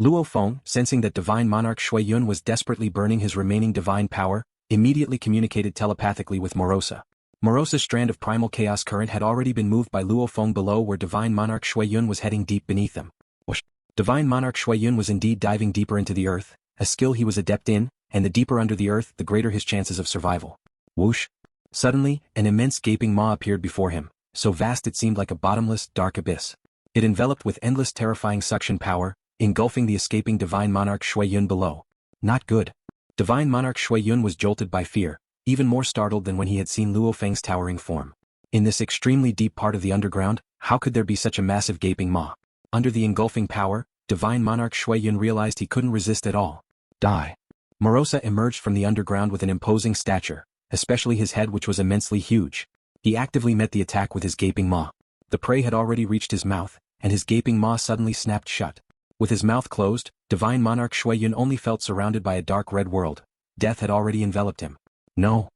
Luo Feng, sensing that Divine Monarch Xue Yun was desperately burning his remaining divine power, immediately communicated telepathically with Morosa. Morosa's strand of primal chaos current had already been moved by Luo Feng below where Divine Monarch Xue Yun was heading deep beneath them. Whoosh. Divine Monarch Xue Yun was indeed diving deeper into the earth, a skill he was adept in, and the deeper under the earth the greater his chances of survival. Whoosh. Suddenly, an immense gaping maw appeared before him, so vast it seemed like a bottomless, dark abyss. It enveloped with endless terrifying suction power, engulfing the escaping Divine Monarch Xue Yun below. Not good. Divine Monarch Xue Yun was jolted by fear, even more startled than when he had seen Luo Feng's towering form. In this extremely deep part of the underground, how could there be such a massive gaping maw? Under the engulfing power, Divine Monarch Xue Yun realized he couldn't resist at all. Die. Morosa emerged from the underground with an imposing stature, especially his head which was immensely huge. He actively met the attack with his gaping maw. The prey had already reached his mouth, and his gaping maw suddenly snapped shut. With his mouth closed, Divine Monarch Xue Yun only felt surrounded by a dark red world. Death had already enveloped him. No.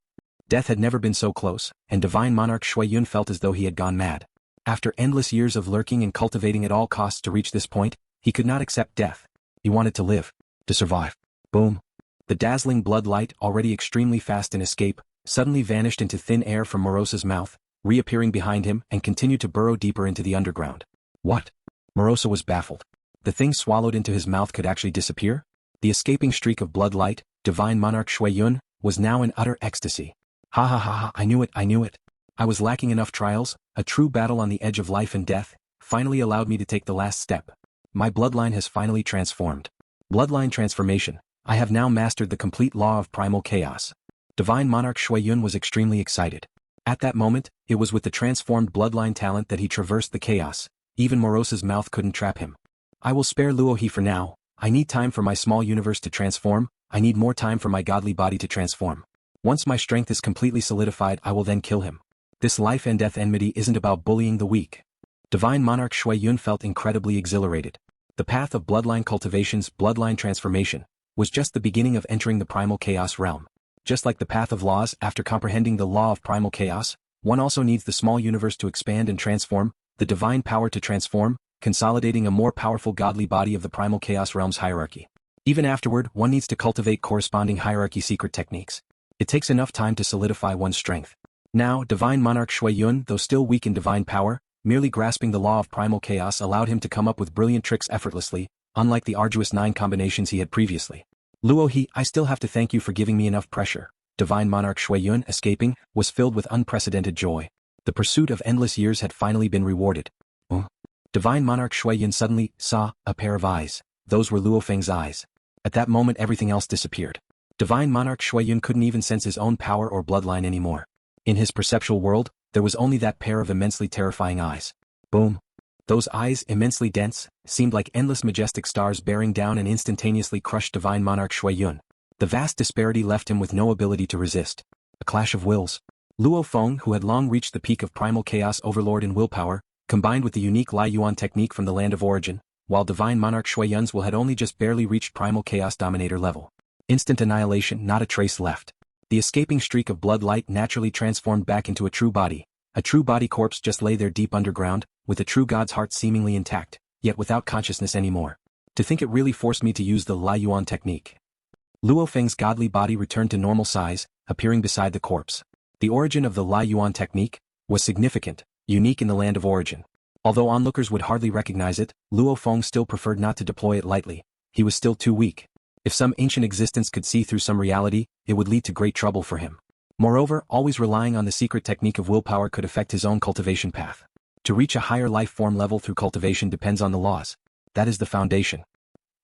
Death had never been so close, and Divine Monarch Xue Yun felt as though he had gone mad. After endless years of lurking and cultivating at all costs to reach this point, he could not accept death. He wanted to live. To survive. Boom. The dazzling blood light, already extremely fast in escape, suddenly vanished into thin air from Morosa's mouth, reappearing behind him and continued to burrow deeper into the underground. What? Morosa was baffled. The thing swallowed into his mouth could actually disappear? The escaping streak of blood light, Divine Monarch Xue Yun, was now in utter ecstasy. Ha ha ha ha, I knew it. I was lacking enough trials, a true battle on the edge of life and death, finally allowed me to take the last step. My bloodline has finally transformed. Bloodline transformation. I have now mastered the complete law of primal chaos. Divine Monarch Xue Yun was extremely excited. At that moment, it was with the transformed bloodline talent that he traversed the chaos. Even Morosa's mouth couldn't trap him. I will spare Luo He for now. I need time for my small universe to transform. I need more time for my godly body to transform. Once my strength is completely solidified, I will then kill him. This life and death enmity isn't about bullying the weak. Divine Monarch Xue Yun felt incredibly exhilarated. The path of bloodline cultivation's bloodline transformation was just the beginning of entering the primal chaos realm. Just like the path of laws, after comprehending the law of primal chaos, one also needs the small universe to expand and transform, the divine power to transform, consolidating a more powerful godly body of the primal chaos realm's hierarchy. Even afterward, one needs to cultivate corresponding hierarchy secret techniques. It takes enough time to solidify one's strength. Now, Divine Monarch Xue Yun, though still weak in divine power, merely grasping the law of primal chaos allowed him to come up with brilliant tricks effortlessly, unlike the arduous 9 combinations he had previously. Luo He, I still have to thank you for giving me enough pressure. Divine Monarch Xue Yun, escaping, was filled with unprecedented joy. The pursuit of endless years had finally been rewarded. Divine Monarch Xue Yun suddenly saw a pair of eyes. Those were Luo Feng's eyes. At that moment everything else disappeared. Divine Monarch Xue Yun couldn't even sense his own power or bloodline anymore. In his perceptual world, there was only that pair of immensely terrifying eyes. Boom. Those eyes, immensely dense, seemed like endless majestic stars bearing down and instantaneously crushed Divine Monarch Xue Yun. The vast disparity left him with no ability to resist. A clash of wills. Luo Feng, who had long reached the peak of Primal Chaos Overlord in willpower, combined with the unique Lai Yuan technique from the land of origin, while Divine Monarch Xue Yun's will had only just barely reached Primal Chaos Dominator level. Instant annihilation, not a trace left. The escaping streak of blood light naturally transformed back into a true body. A true body corpse just lay there deep underground, with a true god's heart seemingly intact, yet without consciousness anymore. To think it really forced me to use the Lai Yuan technique. Luo Feng's godly body returned to normal size, appearing beside the corpse. The origin of the Lai Yuan technique was significant, unique in the land of origin. Although onlookers would hardly recognize it, Luo Feng still preferred not to deploy it lightly. He was still too weak. If some ancient existence could see through some reality, it would lead to great trouble for him. Moreover, always relying on the secret technique of willpower could affect his own cultivation path. To reach a higher life form level through cultivation depends on the laws. That is the foundation.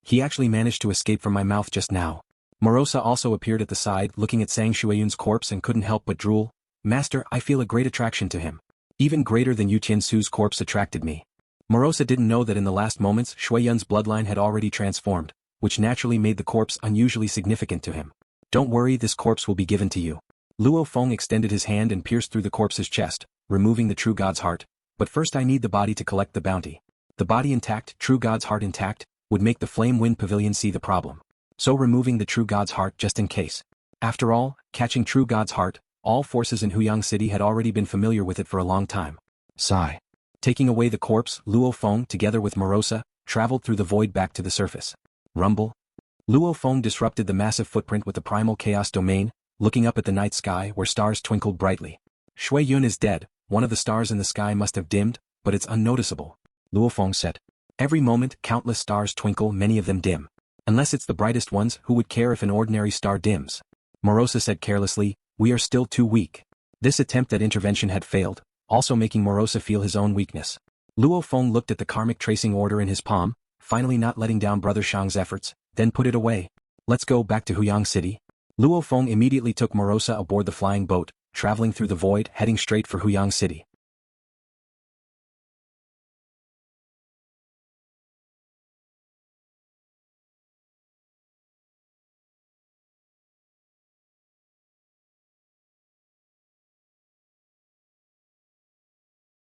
He actually managed to escape from my mouth just now. Morosa also appeared at the side, looking at Sang Shuiyun's corpse and couldn't help but drool. Master, I feel a great attraction to him. Even greater than Yu Tiansu's corpse attracted me. Morosa didn't know that in the last moments Xue Yun's bloodline had already transformed, which naturally made the corpse unusually significant to him. Don't worry, this corpse will be given to you. Luo Feng extended his hand and pierced through the corpse's chest, removing the true god's heart. But first I need the body to collect the bounty. The body intact, true god's heart intact, would make the Flame Wind Pavilion see the problem. So removing the true god's heart just in case. After all, catching true god's heart, all forces in Huyang City had already been familiar with it for a long time. Sigh. Taking away the corpse, Luo Feng, together with Morosa, traveled through the void back to the surface. Rumble. Luo Feng disrupted the massive footprint with the Primal Chaos domain, looking up at the night sky where stars twinkled brightly. Xue Yun is dead, one of the stars in the sky must have dimmed, but it's unnoticeable. Luo Feng said. Every moment, countless stars twinkle, many of them dim. Unless it's the brightest ones, who would care if an ordinary star dims? Morosa said carelessly, we are still too weak. This attempt at intervention had failed, also making Morosa feel his own weakness. Luo Feng looked at the karmic tracing order in his palm, finally not letting down Brother Shang's efforts, then put it away. Let's go back to Huyang City. Luo Feng immediately took Morosa aboard the flying boat, traveling through the void, heading straight for Huyang City.